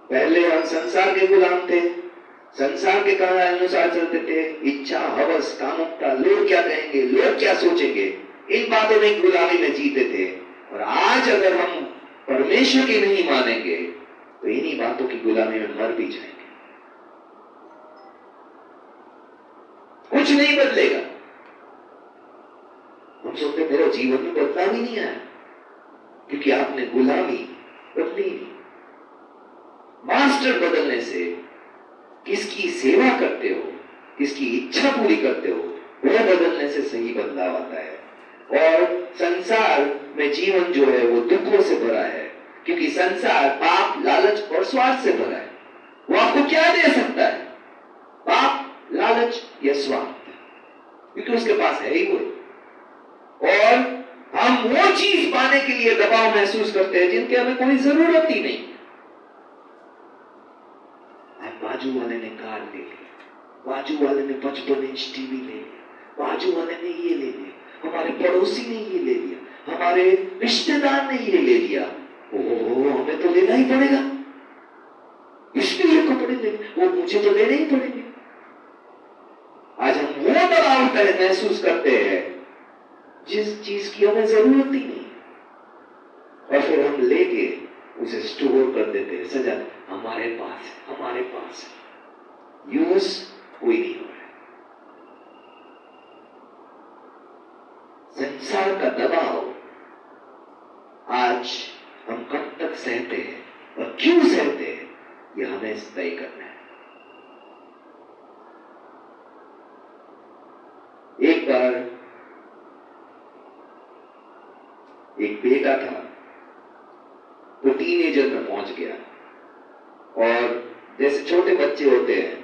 पहले हम संसार के गुलाम थे, संसार के कारण अनुसार चलते थे, इच्छा हवस कामुकता, लोग क्या कहेंगे, लोग क्या सोचेंगे, इन बातों में गुलामी में जीते थे। और आज अगर हम परमेश्वर की नहीं मानेंगे तो इन्हीं बातों की गुलामी में मर भी जाएंगे। कुछ नहीं बदलेगा। हम सोचते मेरा जीवन में बदलाव ही नहीं आया क्योंकि आपने गुलामी बदली नहीं। मास्टर बदलने से किसकी सेवा करते हो, किसकी इच्छा पूरी करते हो, वह बदलने से सही बदलाव आता है। और संसार में जीवन जो है वो दुखों से भरा है क्योंकि संसार पाप, लालच और स्वार्थ से भरा है। वो आपको क्या दे सकता है? पाप, लालच या स्वार्थ, क्योंकि उसके पास है ही वो। और हम वो चीज पाने के लिए दबाव महसूस करते हैं जिनकी हमें कोई जरूरत ही नहीं। बाजू वाले ने कार ले लिया, बाजू वाले ने 55 इंच टीवी ले लिया, बाजू वाले ने ये ले लिया, हमारे पड़ोसी ने ये ले लिया, हमारे रिश्तेदार ने ये ले लिया। ओहो, हमें तो लेना ही पड़ेगा, इसलिए ये कपड़े ले, वो मुझे तो लेने ही पड़ेंगे। आज हम वो दबाव महसूस करते हैं जिस चीज की हमें जरूरत ही नहीं, और फिर हम लेके उसे स्टोर कर देते हैं, सजा हमारे पास है, हमारे पास है, यूज कोई नहीं हो रहा है। संसार का दबाव आज हम कब तक सहते हैं और क्यों सहते हैं ये हमें तय करना है। एक बार एक बेटा था, वो टीनेजर में पहुंच गया और जैसे छोटे बच्चे होते हैं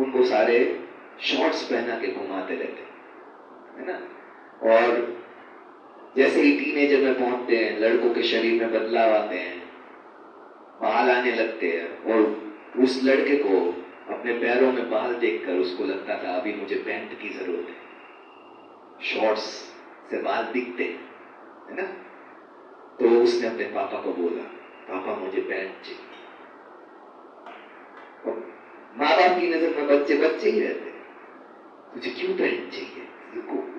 उनको सारे शॉर्ट्स पहना के घुमाते रहते है ना। और जैसे ही टीनेजर में पहुंचते हैं, लड़कों के शरीर में बदलाव आते हैं, बाल आने लगते हैं, और उस लड़के को अपने पैरों में बाल देखकर उसको लगता था अभी मुझे पैंट की जरूरत है, शॉर्ट्स से बाल दिखते है ना। तो उसने अपने पापा को बोला, पापा मुझे पैंट चाहिए। माँ बाप की नजर में बच्चे बच्चे ही रहते हैं, तुझे क्यों पैंट चाहिए,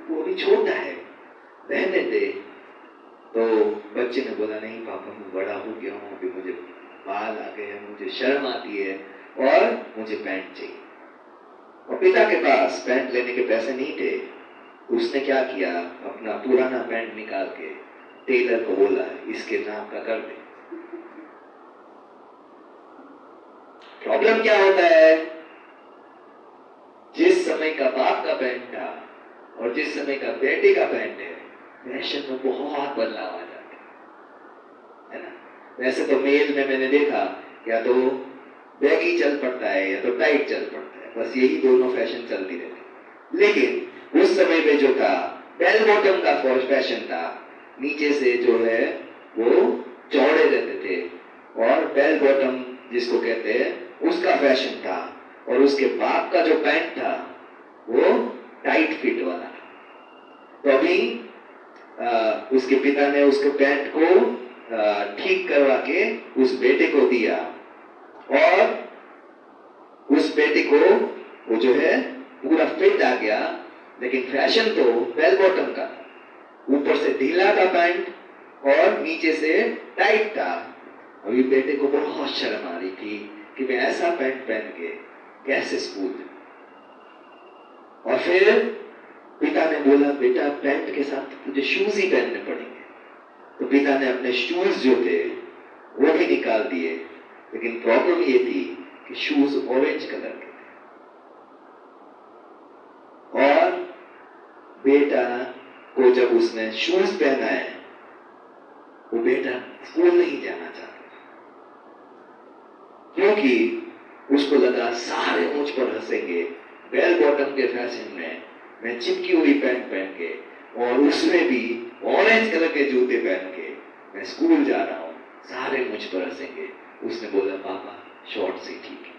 वो अभी छोटा है, रहने दे। तो बच्चे ने बोला नहीं पापा मैं बड़ा हो गया हूँ, अभी मुझे बाल आ गए हैं, मुझे शर्म आती है और मुझे पैंट चाहिए। और पिता के पास पैंट लेने के पैसे नहीं थे, उसने क्या किया, अपना पुराना पैंट निकाल के टेलर को बोला इसके नाप का कर दे। प्रॉब्लम क्या होता है, जिस समय का बाप का पैंट था और जिस समय का बेटे का पैंट है, फैशन में बहुत बदलाव आ जाता है ना। वैसे तो मेल में मैंने देखा या तो बैगी चल पड़ता है या तो टाइट चल पड़ता है, बस यही दोनों फैशन चलती रहती। लेकिन उस समय पे जो था बेल बॉटम का फैशन था, नीचे से जो है वो चौड़े रहते थे, और बेल बॉटम जिसको कहते हैं उसका फैशन था, और उसके बाप का जो पैंट था वो टाइट फिट वाला था। तो अभी उसके पिता ने उसके पैंट को ठीक करवा के उस बेटे को दिया, और उस बेटे को वो जो है पूरा फिट आ गया, लेकिन फैशन तो बेल बॉटम का, ऊपर से ढीला था पैंट और नीचे से टाइट था। अभी बेटे को बहुत शर्म आ रही थी कि मैं ऐसा पैंट पहन के कैसे स्कूल जाऊं। और फिर पिता ने बोला बेटा पैंट के साथ तुझे शूज ही पहनने पड़ेंगे। तो पिता ने अपने शूज जो थे वो भी निकाल दिए, लेकिन प्रॉब्लम ये थी कि शूज ऑरेंज कलर के थे, और बेटा को जब उसने शूज पहना है, वो बेटा स्कूल नहीं जाना चाहता, क्योंकि उसको लगा सारे मुझ पर हंसेंगे, बेल बॉटम के फैशन में मैं चिपकी हुई पैंट पहन के और उसमें भी ऑरेंज कलर के जूते पहन के मैं स्कूल जा रहा हूं, सारे मुझ पर हंसेंगे। उसने बोला पापा शॉर्ट से ठीक है,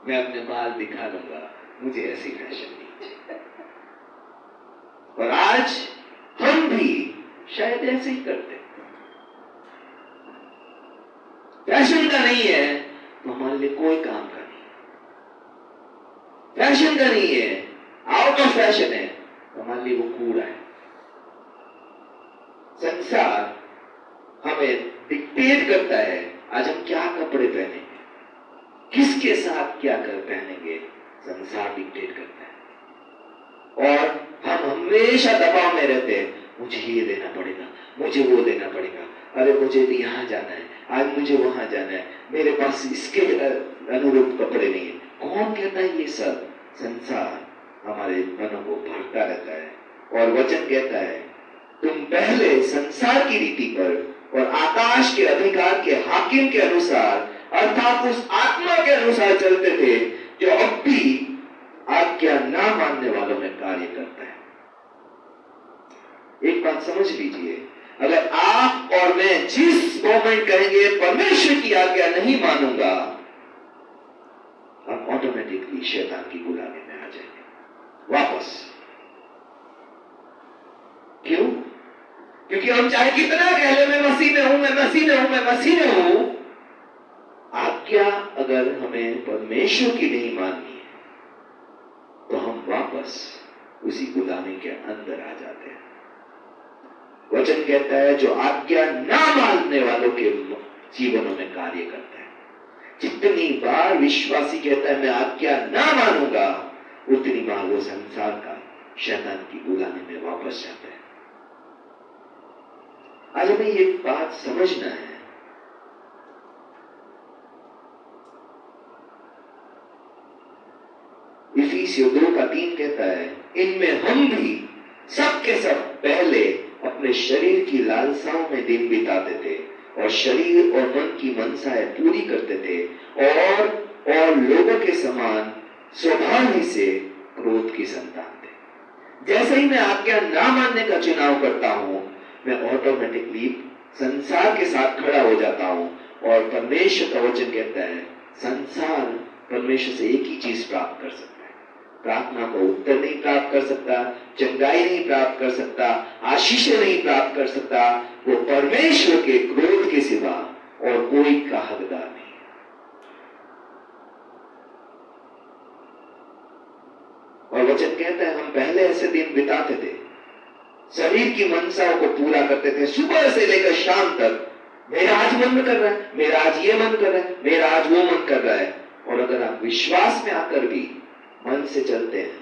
मैं अपने बाल दिखा लूंगा, मुझे ऐसी फैशन नहीं चाहिए। और आज हम भी शायद ऐसे ही करते हैं, फैशन का नहीं है तो हमारे लिए कोई काम का नहीं, फैशन का नहीं है, आउट ऑफ फैशन है तो हमारे लिए वो कूड़ा है। संसार हमें डिक्टेट करता है आज हम क्या कपड़े पहनेंगे, किसके साथ क्या कर पहनेंगे, संसार डिक्टेट करता है। और हम हमेशा दबाव में रहते हैं, मुझे ये लेना पड़ेगा, मुझे वो लेना पड़ेगा, अरे मुझे भी यहाँ जाना है, आज मुझे वहां जाना है, मेरे पास इसके अनुरूप कपड़े नहीं है। कौन कहता है ये सब? संसार हमारे मनों को भरता रहता है, और वचन कहता है तुम पहले संसार की रीति पर और आकाश के अधिकार के हाकिम के अनुसार, अर्थात उस आत्मा के अनुसार चलते थे जो अब भी आज्ञा ना मानने वालों में कार्य करता है। एक बात समझ लीजिए, अगर आप और मैं जिस मोमेंट कहेंगे परमेश्वर की आज्ञा नहीं मानूंगा, हम ऑटोमेटिकली शैतान की गुलामी में आ जाएंगे वापस। क्यों? क्योंकि हम चाहे कितना कह ले मैं मसीह में हूं, मैं मसीह में हूं, मैं मसीह में हूं, आज्ञा अगर हमें परमेश्वर की नहीं माननी है तो हम वापस उसी गुलामी के अंदर आ जाते हैं। वचन कहता है जो आज्ञा ना मानने वालों के जीवनों में कार्य करता है। जितनी बार विश्वासी कहता है मैं आज्ञा ना मानूंगा, उतनी बार वो संसार का, शैतान की गुलामी में वापस जाता है। आज हमें ये बात समझना है, इफिसियों 2:3 कहता है इनमें हम भी सब के सब पहले अपने शरीर की लालसाओं में दिन बिताते थे और शरीर और मन की मनसाएं पूरी करते थे और लोगों के समान स्वभाव ही से क्रोध की संतान थे। जैसे ही मैं आज्ञा ना मानने का चुनाव करता हूं, मैं ऑटोमेटिकली संसार के साथ खड़ा हो जाता हूं। और परमेश्वर का वचन कहता है संसार परमेश्वर से एक ही चीज प्राप्त कर सकता है, प्रार्थना को उत्तर नहीं प्राप्त कर सकता, चंगाई नहीं प्राप्त कर सकता, आशीष नहीं प्राप्त कर सकता। वो परमेश्वर के क्रोध के सिवा और कोई का हकदार नहीं। और वचन कहता है हम पहले ऐसे दिन बिताते थे, शरीर की मनसाओं को पूरा करते थे, सुबह से लेकर शाम तक। मेरा आज मन कर रहा है, मेरा आज ये मन कर रहा है, मेरा आज वो मन कर रहा है। और अगर आप विश्वास में आकर भी मन से चलते हैं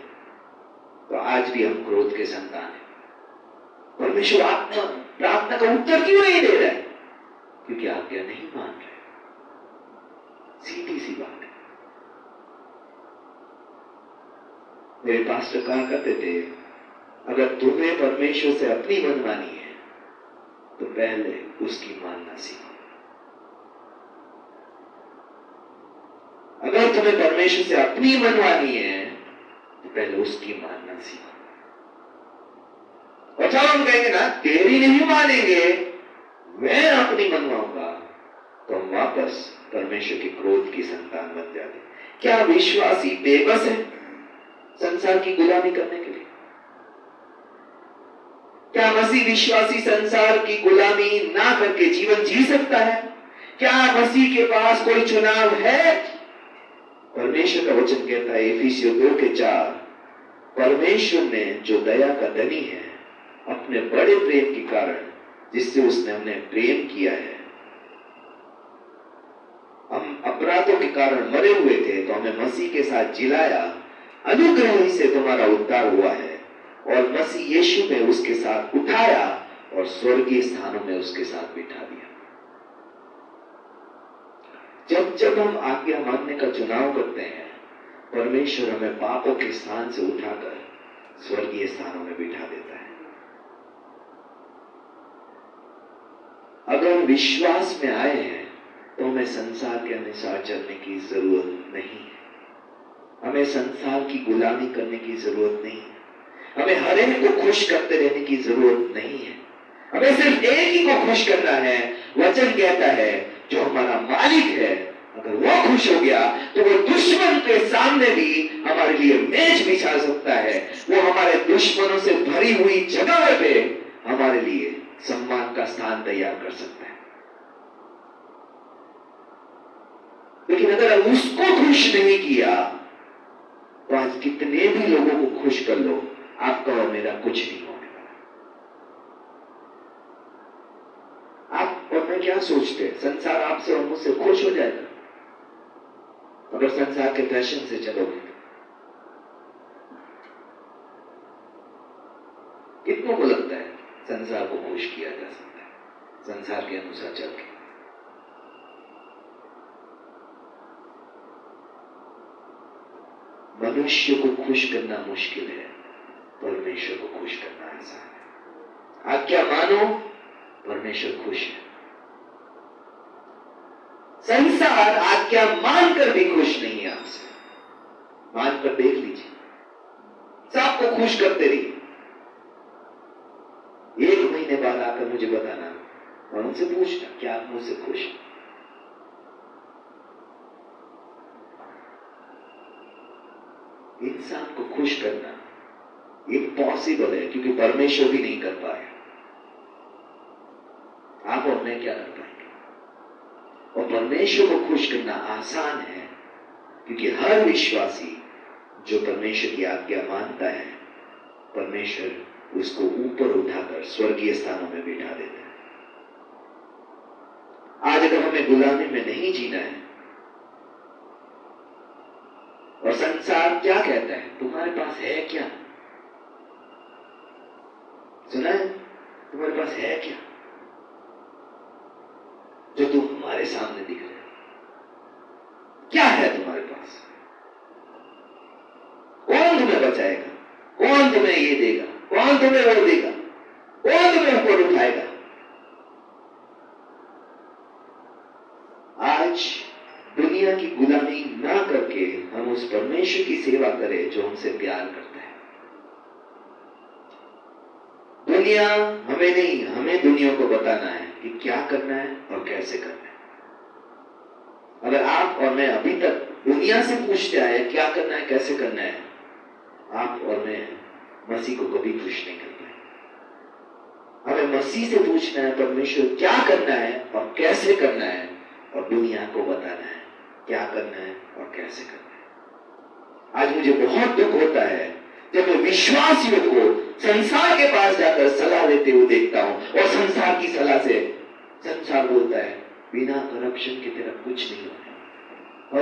तो आज भी हम क्रोध के संतान हैं। परमेश्वर आत्मा प्रार्थना का उत्तर क्यों नहीं दे रहा है? क्योंकि आज्ञा नहीं मान रहे। सीधी सी बात है। मेरे पास्टर कहा करते थे अगर तुम्हें परमेश्वर से अपनी मनमानी है तो पहले उसकी मानना सीखो। अगर तुम्हें परमेश्वर से अपनी मनमानी है तो पहले उसकी मानना सीखो। और जब हम कहेंगे ना तेरी नहीं मानेंगे, मैं अपनी मनवाऊंगा, तो हम वापस परमेश्वर के क्रोध की संतान बन जाते। क्या विश्वासी बेबस है संसार की गुलामी करने के लिए? क्या मसीह विश्वासी संसार की गुलामी ना करके जीवन जी सकता है? क्या मसीह के पास कोई चुनाव है? परमेश्वर का वचन कहता है इफिसियों 2:4, परमेश्वर ने जो दया का धनी है अपने बड़े प्रेम के कारण जिससे उसने हमें प्रेम किया है, हम अपराधों के कारण मरे हुए थे तो हमें मसीह के साथ जिलाया, अनुग्रह ही से तुम्हारा उद्धार हुआ है और मसीह यीशु में उसके साथ उठाया और स्वर्गीय स्थानों में उसके साथ बिठा दिया। जब जब हम आज्ञा मानने का चुनाव करते हैं, परमेश्वर हमें पापों के स्थान से उठाकर स्वर्गीय स्थानों में बिठा देता है। अगर विश्वास में आए हैं तो हमें संसार के अनुसार चलने की जरूरत नहीं है। हमें संसार की गुलामी करने की जरूरत नहीं है। हमें हर एक को खुश करते रहने की जरूरत नहीं है। हमें सिर्फ एक ही को खुश करना है। वचन कहता है जो हमारा मालिक है, अगर वो खुश हो गया तो वो दुश्मन के सामने भी हमारे लिए मेज बिछा सकता है। वो हमारे दुश्मनों से भरी हुई जगह पे हमारे लिए सम्मान का स्थान तैयार कर सकता है। लेकिन अगर उसको खुश नहीं किया तो आज कितने भी लोगों को खुश कर लो, आपका और मेरा कुछ नहीं होने वाला। आप और मैं क्या सोचते हैं? संसार आपसे और मुझसे खुश हो जाएगा अगर संसार के फैशन से चलोगे। कितनों को लगता है संसार को खुश किया जा सकता है संसार के अनुसार चल के? मनुष्य को खुश करना मुश्किल है, परमेश्वर को खुश करना आसान है। आज्ञा मानो, परमेश्वर खुश है। संसार आज्ञा मानकर भी खुश नहीं है आपसे। मानकर देख लीजिए, सबको खुश करते रहिए। 1 महीने बाद आकर मुझे बताना और उनसे पूछना क्या आप मुझसे खुश हैं? इंसान को खुश करना इम्पॉसिबल है क्योंकि परमेश्वर भी नहीं कर पाया। आप और मैं क्या कर पाएंगे? और परमेश्वर को खुश करना आसान है क्योंकि हर विश्वासी जो परमेश्वर की आज्ञा मानता है, परमेश्वर उसको ऊपर उठाकर स्वर्गीय स्थानों में बिठा देता है। आज अगर हमें गुलामी में नहीं जीना है और संसार क्या कहता है, तुम्हारे पास है क्या? सुना है? तुम्हारे पास है क्या जो तुम्हारे सामने दिख रहा है? क्या है तुम्हारे पास? कौन तुम्हें बचाएगा? कौन तुम्हें ये देगा? कौन तुम्हें वो देगा? कौन तुम्हें ऊपर उठाएगा? दुनिया की गुलामी ना करके हम उस परमेश्वर की सेवा करें जो हमसे प्यार करता है। दुनिया हमें नहीं, हमें दुनिया को बताना है कि क्या करना है और कैसे करना है। अगर आप और मैं अभी तक दुनिया से पूछते आए क्या करना है कैसे करना है, आप और मैं मसीह को कभी खुश नहीं कर पाए। हमें मसीह से पूछना है परमेश्वर क्या करना है और कैसे करना है, और दुनिया को बताना है क्या करना है और कैसे करना है। आज मुझे बहुत दुख होता है जब मैं विश्वासियों को संसार के पास जाकर सलाह लेते हुए देखता हूं, और संसार की सलाह से संसार बोलता है बिना करप्शन की तरह कुछ नहीं होता। ओ,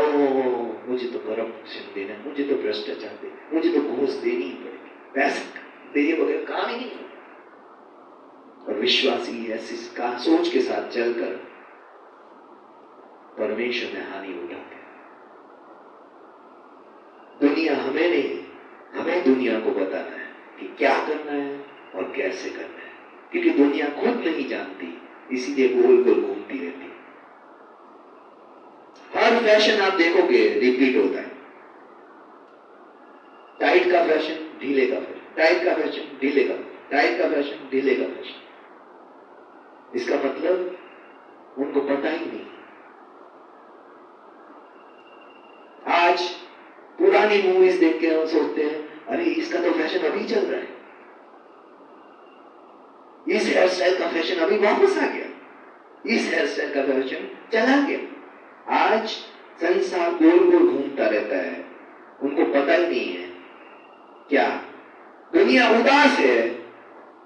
मुझे तो करप्शन देना, मुझे तो भ्रष्टाचार देना, मुझे तो घूस देनी ही पड़ेगी, पैसा दिए बगैर काम ही नहीं होता। और विश्वासी ऐसी सोच के साथ चलकर परमेश्वर में हानि उठाते हैं। दुनिया हमें नहीं, हमें दुनिया को बताना है कि क्या करना है और कैसे करना है, क्योंकि दुनिया खुद नहीं जानती, इसीलिए गोल गोल घूमती रहती है। हर फैशन आप देखोगे रिपीट होता है। टाइट का फैशन, ढीले का फैशन, टाइट का फैशन, ढीले का, टाइट का फैशन, ढीले का फैशन। इसका मतलब उनको पता ही नहीं। आज पुरानी मूवीज देख के हम सोचते हैं अरे इसका तो फैशन अभी चल रहा है, इस हेयर स्टाइल का फैशन अभी वापस आ गया, इस हेयर स्टाइल का फैशन चला गया। आज संसार गोल गोल घूमता रहता है, उनको पता ही नहीं है क्या दुनिया उदास है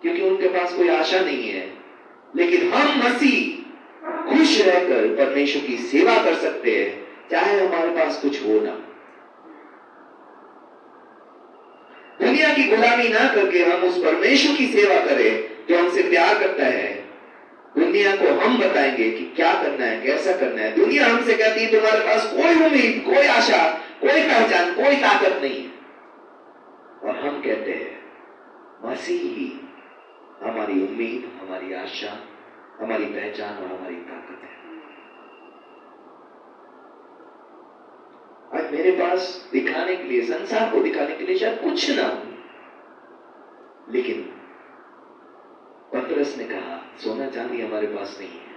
क्योंकि उनके पास कोई आशा नहीं है। लेकिन हम मसीह खुश रहकर परमेश्वर की सेवा कर सकते हैं, चाहे हमारे पास कुछ हो ना। दुनिया की गुलामी ना करके हम उस परमेश्वर की सेवा करें जो हमसे प्यार करता है। दुनिया को हम बताएंगे कि क्या करना है कैसा करना है। दुनिया हमसे कहती है तुम्हारे पास कोई उम्मीद, कोई आशा, कोई पहचान, कोई ताकत नहीं है, और हम कहते हैं मसीह ही हमारी उम्मीद, हमारी आशा, हमारी पहचान और हमारी ताकत है। आज मेरे पास दिखाने के लिए, संसार को दिखाने के लिए शायद कुछ ना हो, लेकिन पतरस ने कहा सोना चांदी हमारे पास नहीं है,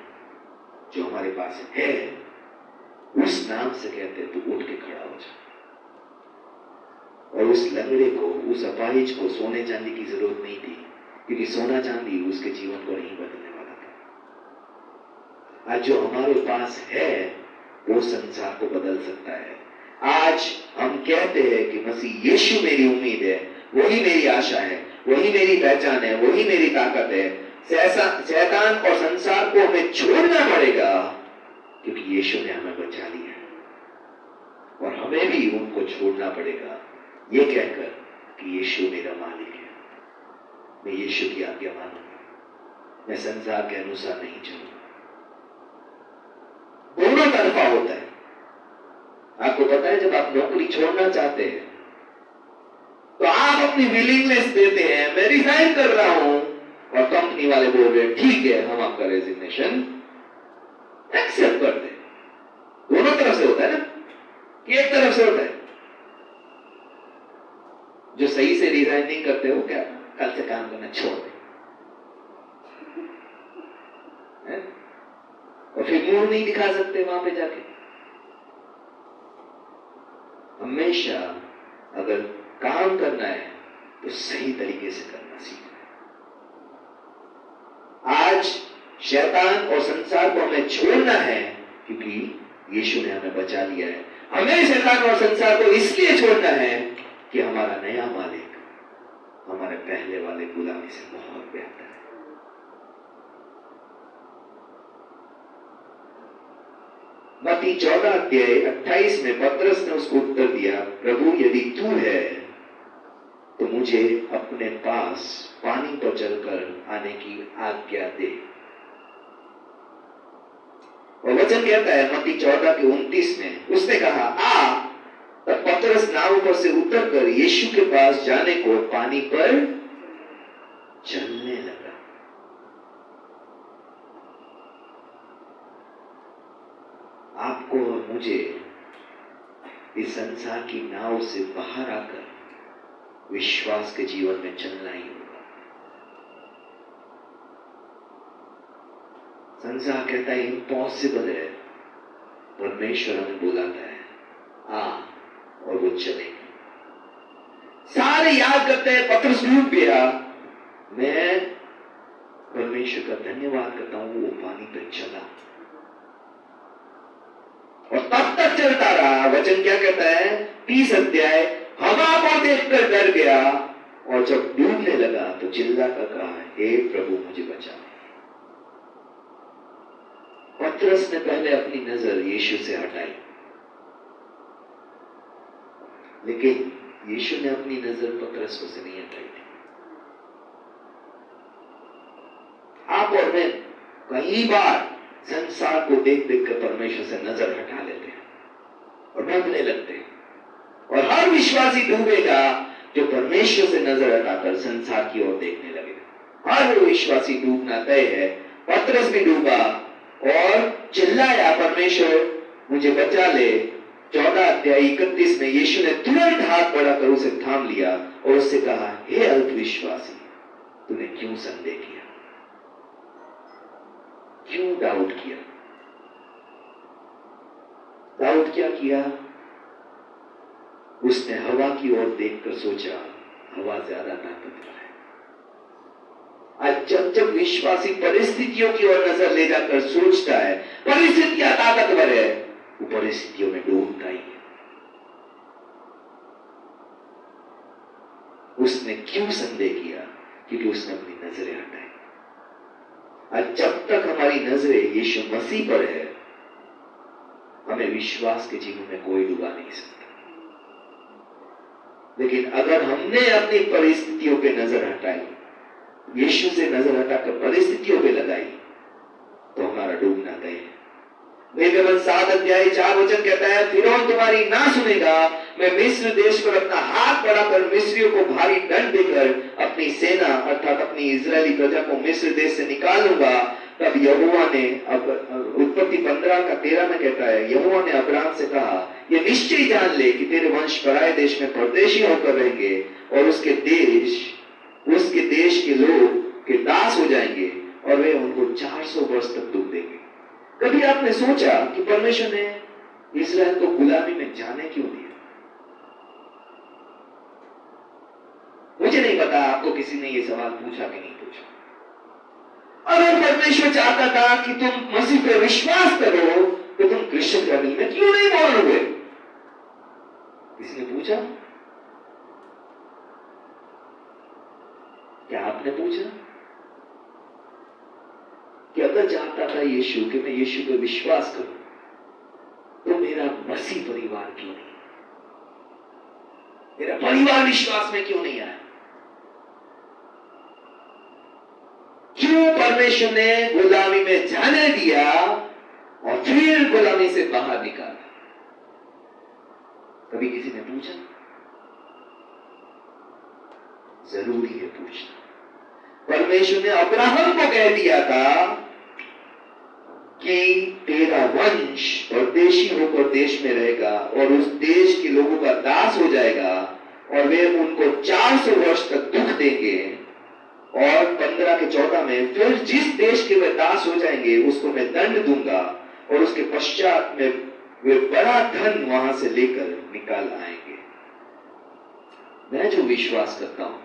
जो हमारे पास है उस नाम से कहते तू उठ के खड़ा हो जा। और उस लंगड़े को, उस अपाहिज को सोने चांदी की जरूरत नहीं थी, क्योंकि सोना चांदी उसके जीवन को नहीं बदलने वाला था। आज जो हमारे पास है वो संसार को बदल सकता है। आज हम कहते हैं कि मसीह यीशु मेरी उम्मीद है, वही मेरी आशा है, वही मेरी पहचान है, वही मेरी ताकत है। शैतान और संसार को हमें छोड़ना पड़ेगा क्योंकि यीशु ने हमें बचा लिया है, और हमें भी उनको छोड़ना पड़ेगा ये कहकर कि यीशु मेरा मालिक है, मैं यीशु की आज्ञा मानूंगा, मैं संसार के अनुसार नहीं चलूंगा। दोनों तरफा होता है। आपको पता है जब आप नौकरी छोड़ना चाहते हैं तो आप अपनी विलिंगनेस देते हैं, मैं रिजाइन कर रहा हूं, और कंपनी वाले बोल रहे हैं ठीक है हम आपका रेजिग्नेशन एक्सेप्ट कर दें। दोनों तरफ से होता है ना, कि एक तरफ से होता है जो सही से रिजाइन नहीं करते हो क्या कल से काम करना छोड़ दे, और फिर मुंह नहीं दिखा सकते वहां पे जाके। हमेशा अगर काम करना है तो सही तरीके से करना सीखना है। आज शैतान और संसार को हमें छोड़ना है क्योंकि यीशु ने हमें बचा लिया है। हमें शैतान और संसार को इसलिए छोड़ना है कि हमारा नया मालिक हमारे पहले वाले गुलामी से बहुत बेहतर है। मत्ती 14:28 में पतरस ने उसको उत्तर दिया, प्रभु यदि तू है तो मुझे अपने पास पानी पर चलकर आने की आज्ञा दे। और वचन कहता है मत्ती 14:29 में, उसने कहा आ। तब पतरस नाव पर से उतरकर यीशु के पास जाने को पानी पर चलने लगा। आप आपको और मुझे इस संसार की नाव से बाहर आकर विश्वास के जीवन में चलना ही होगा। संसार कहता है इम्पॉसिबल है, परमेश्वर हमें बुलाता है आ और वो चलेंगे। सारे याद करते हैं पतरस डूब गया, मैं परमेश्वर का धन्यवाद करता हूं वो पानी पे चला और तब तक चलता रहा। वचन क्या कहता है 30 अध्याय, हवा को देखकर डर गया और जब डूबने लगा तो चिल्लाकर कहा हे प्रभु मुझे बचा। पतरस ने पहले अपनी नजर यीशु से हटाई, लेकिन यीशु ने अपनी नजर पतरस से नहीं हटाई थी। आप और मैं कई बार संसार को देख देख कर परमेश्वर से नजर हटा लेते हैं और डूबने लगते हैं, और हर विश्वासी डूबेगा जो परमेश्वर से नजर हटाकर संसार की ओर देखने लगेगा। हर विश्वासी डूबना तय है। पतरस भी डूबा और चिल्लाया परमेश्वर मुझे बचा ले। 14 अध्याय 31 में यीशु ने तुरंत हाथ बढ़ाकर उसे थाम लिया और उससे कहा हे अल्पविश्वासी, तूने क्यों संदेह किया, क्यों डाउट किया? डाउट क्या किया? उसने हवा की ओर देखकर सोचा हवा ज्यादा ताकतवर है। आज जब जब विश्वासी परिस्थितियों की ओर नजर ले जाकर सोचता है परिस्थितियां ताकतवर है, वो परिस्थितियों में डूबता ही है। उसने क्यों संदेह किया? क्योंकि उसने अपनी नजरें हटाई। आज जब तक हमारी नजरें यीशु मसीह पर है, हमें विश्वास के जीवन में कोई डुबा नहीं सकता। लेकिन अगर हमने अपनी परिस्थितियों पे नजर हटाई, यीशु से नजर हटाकर परिस्थितियों पे लगाई, तो हमारा डूबना तय है। वेदवचन 7 अध्याय 4 वचन कहता है फिरौन तुम्हारी ना सुनेगा, मैं मिस्र देश पर अपना हाथ बढ़ाकर मिस्रियों को भारी दंड देकर अपनी सेना अर्थात अपनी इजरायली प्रजा को मिस्र देश से निकालूंगा। तब यहोवा ने उत्पत्ति 15:13 में कहता है यहोवा ने अब्राहम से कहा ये निश्चय जान ले कि तेरे वंश पराये देश में परदेशी होकर रहेंगे और उसके देश के लोग के दास हो जाएंगे और वे उनको 400 वर्ष तक दुख देंगे। कभी आपने सोचा कि परमेश्वर ने इस्राएल को गुलामी में जाने क्यों दिया? मुझे नहीं पता आपको किसी ने ये सवाल पूछा कि नहीं पूछा। अगर परमेश्वर चाहता था कि तुम मसीह पर विश्वास करो तो तुम क्रिश्चियन फैमिली में क्यों नहीं बॉर्न हुए? किसी ने पूछा? क्या आपने पूछा कि अगर चाहता था यीशु कि मैं यीशु पर विश्वास करूं तो मेरा मसीह परिवार क्यों नहीं, मेरा परिवार विश्वास में क्यों नहीं आया? क्यों परमेश्वर ने गुलामी में जाने दिया और फिर गुलामी से बाहर निकाला? कभी किसी ने पूछा? जरूरी है पूछना। परमेश्वर ने अब्राहम को कह दिया था कि तेरा वंश परदेशी होकर देश में रहेगा और उस देश के लोगों का दास हो जाएगा और वे उनको 400 वर्ष तक दुख देंगे। और 15:14 में फिर जिस देश के वे दास हो जाएंगे उसको मैं दंड दूंगा और उसके पश्चात में वे बड़ा धन वहां से लेकर निकाल आएंगे। मैं जो विश्वास करता हूं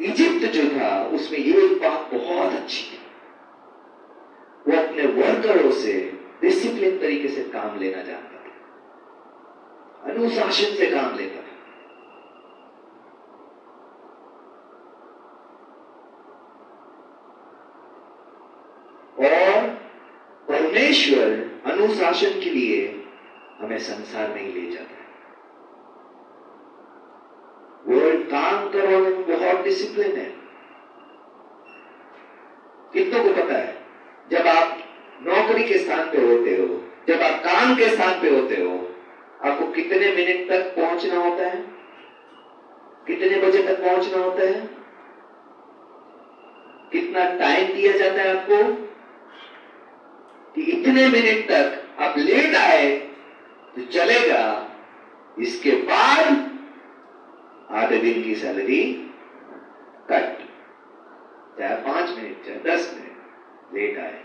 इजिप्ट जो था उसमें ये एक बात बहुत अच्छी थी, वो अपने वर्करों से डिसिप्लिन तरीके से काम लेना जानता था, अनुशासन से काम लेता था। और परमेश्वर अनुशासन के लिए हमें संसार में ही ले जाता है। वर्ल्ड काम करवाने में बहुत डिसिप्लिन है। कितनों को पता है जब आप नौकरी के स्थान पे होते हो, जब आप काम के स्थान पे होते हो, आपको कितने मिनट तक पहुंचना होता है, कितने बजे तक पहुंचना होता है, कितना टाइम दिया जाता है आपको? कि इतने मिनट तक आप लेट आए तो चलेगा, इसके बाद आधे दिन की सैलरी कट, चाहे 5 मिनट चाहे 10 मिनट लेट आए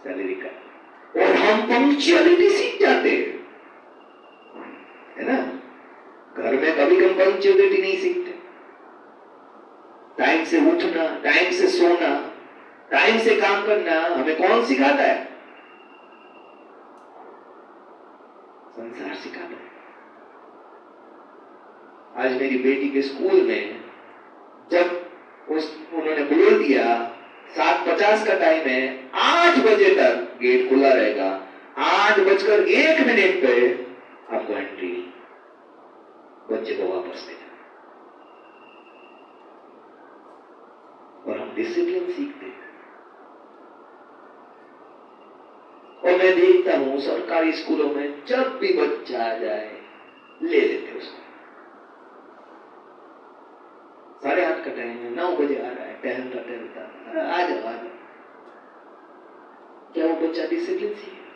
सैलरी कट। और हम पंक्चुअलिटी सीख जाते हैं, है ना। घर में कभी हम पंक्चुअलिटी नहीं सीखते। टाइम से उठना, टाइम से सोना, टाइम से काम करना हमें कौन सिखाता है? संसार सिखाता है। आज मेरी बेटी के स्कूल में जब उन्होंने बोल दिया 7:50 का टाइम है, 8 बजे तक गेट खुला रहेगा, 8:01 पे आपको एंट्री, बच्चे को वापस ले जाना। और हम डिसिप्लिन सीखते हैं। और मैं देखता हूं सरकारी स्कूलों में जब भी बच्चा आ जाए ले लेते उसको। 8:30 का टाइम है, 9 बजे आ रहा है, टहलता आ जाओ। क्या वो बच्चा डिसिप्लिन सीखे?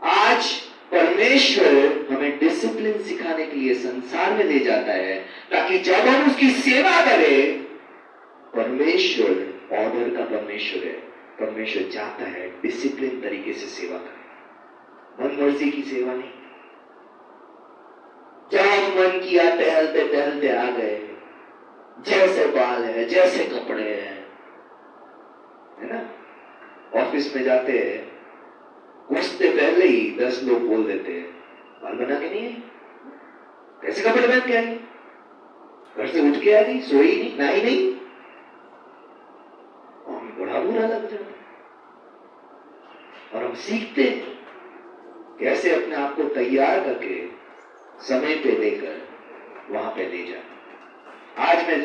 आज परमेश्वर हमें डिसिप्लिन सिखाने के लिए संसार में ले जाता है, ताकि जब हम उसकी सेवा करें, परमेश्वर ऑर्डर का परमेश्वर है। परमेश्वर चाहता है डिसिप्लिन तरीके से सेवा करें, मन मर्जी की सेवा नहीं। जब मन किया टहलते टहलते आ गए, जैसे बाल है, जैसे कपड़े हैं, है ना। ऑफिस में जाते हैं, घुसते पहले ही 10 लोग बोल देते हैं, बाल बना के नहीं है, कैसे कपड़े पहन के आई, घर से उठ के आ गई, सोई नहीं, नहाई नहीं। हमें बड़ा बुरा लग जाता। और हम सीखते कैसे अपने आप को तैयार करके समय पे लेकर वहां पे ले जाना। आज मैं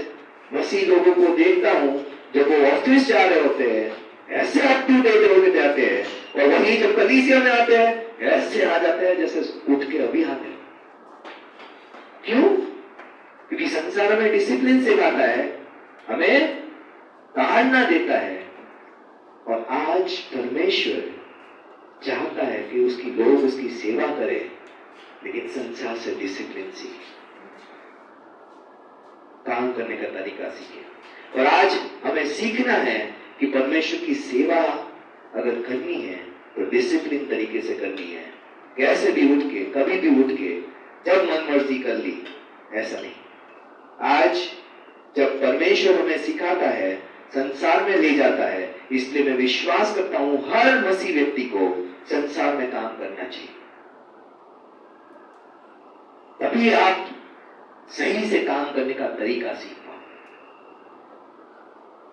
मसीह लोगों को देखता हूं, जब वो ऑफिस जा रहे होते हैं ऐसे अप टू डेट होके जाते हैं, और वहीं जब कलीसिया में आते हैं ऐसे आ जाते हैं जैसे उठ के अभी आते हैं। क्यों? क्योंकि संसार में डिसिप्लिन सिखाता है, हमें ताड़ना देता है। और आज परमेश्वर चाहता है कि उसकी लोग उसकी सेवा करें, लेकिन संसार से डिसिप्लिन सीखे, काम करने का तरीका सीखे। और आज हमें सीखना है कि परमेश्वर की सेवा अगर करनी है तो डिसिप्लिन तरीके से करनी है। कैसे भी उठ के, कभी भी उठ के, जब मन मर्जी कर ली, ऐसा नहीं। आज जब परमेश्वर हमें सिखाता है, संसार में ले जाता है, इसलिए मैं विश्वास करता हूं हर मसीह व्यक्ति को संसार में काम करना चाहिए। तभी आप सही से काम करने का तरीका सीख पाओ।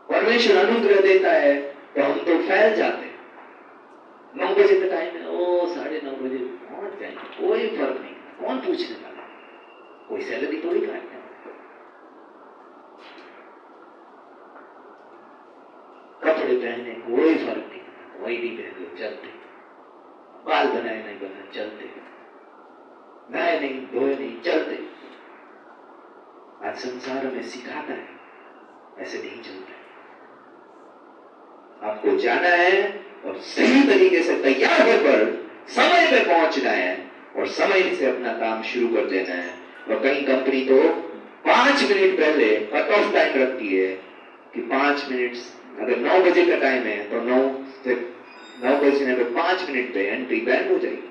परमेश्वर अनुग्रह देता है तो हम तो फैल जाते हैं। 9 बजे का टाइम है, ओ 9:30 बजे पहुंच जाएंगे, कोई फर्क नहीं, कौन पूछने वाला, कोई सैलरी थोड़ी काटता है। कपड़े पहने कोई फर्क नहीं, वही भी पहन लो, चलते। बाल बनाए नहीं बनाए, चलते। नहाए नहीं, धोए नहीं, चलते। आज संसार हमें सिखाता है ऐसे नहीं चलता है। आपको जाना है और सही तरीके से तैयार होकर समय पे पहुंचना है और समय से अपना काम शुरू कर देना है। और कई कंपनी तो 5 मिनट पहले कट ऑफ टाइम रखती है कि 5 मिनट, अगर 9 बजे का टाइम है तो 9 बजने पे 5 मिनट पे एंट्री बैन हो जाएगी।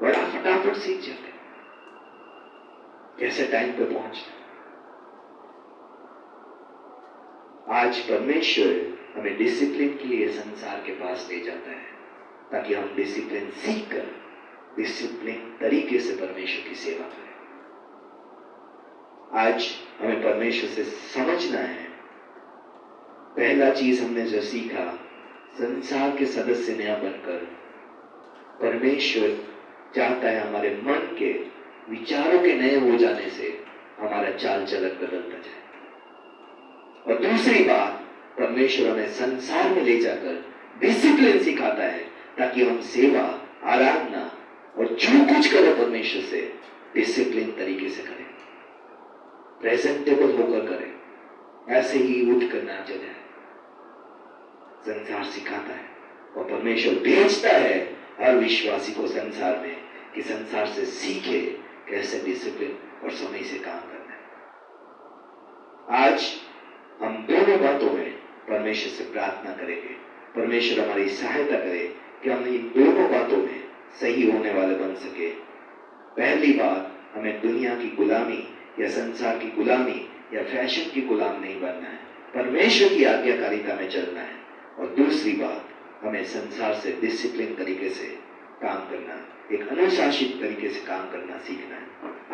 बड़ा फटाफट सीख जाते हैं कैसे टाइम पे पहुंचना। आज परमेश्वर हमें डिसिप्लिन के लिए संसार के पास ले जाता है, ताकि हम डिसिप्लिन सीखकर डिसिप्लिन तरीके से परमेश्वर की सेवा करें। आज हमें परमेश्वर से समझना है। पहला चीज हमने जो सीखा, संसार के सदस्य न बनकर परमेश्वर चाहता है हमारे मन के विचारों के नए हो जाने से हमारा चाल चलन बदलता जाए। और दूसरी बात, परमेश्वर हमें संसार में ले जाकर डिसिप्लिन सिखाता है, ताकि हम सेवा, आराधना और जो कुछ करें परमेश्वर से डिसिप्लिन तरीके से करें, प्रेजेंटेबल होकर करें, ऐसे ही उठ कर ना चले। संसार सिखाता है और परमेश्वर भेजता है हर विश्वासी को संसार में कि संसार से सीखे कैसे डिसिप्लिन और समय से काम करना है। आज हम दोनों बातों में परमेश्वर से प्रार्थना करेंगे, परमेश्वर हमारी सहायता करे कि हम इन दोनों बातों में सही होने वाले बन सके। पहली बात, हमें दुनिया की गुलामी या संसार की गुलामी या फैशन की गुलाम नहीं बनना है, परमेश्वर की आज्ञाकारिता में चलना है। और दूसरी बात, हमें संसार से डिसिप्लिन तरीके से काम करना, एक अनुशासित तरीके से काम करना सीखना है।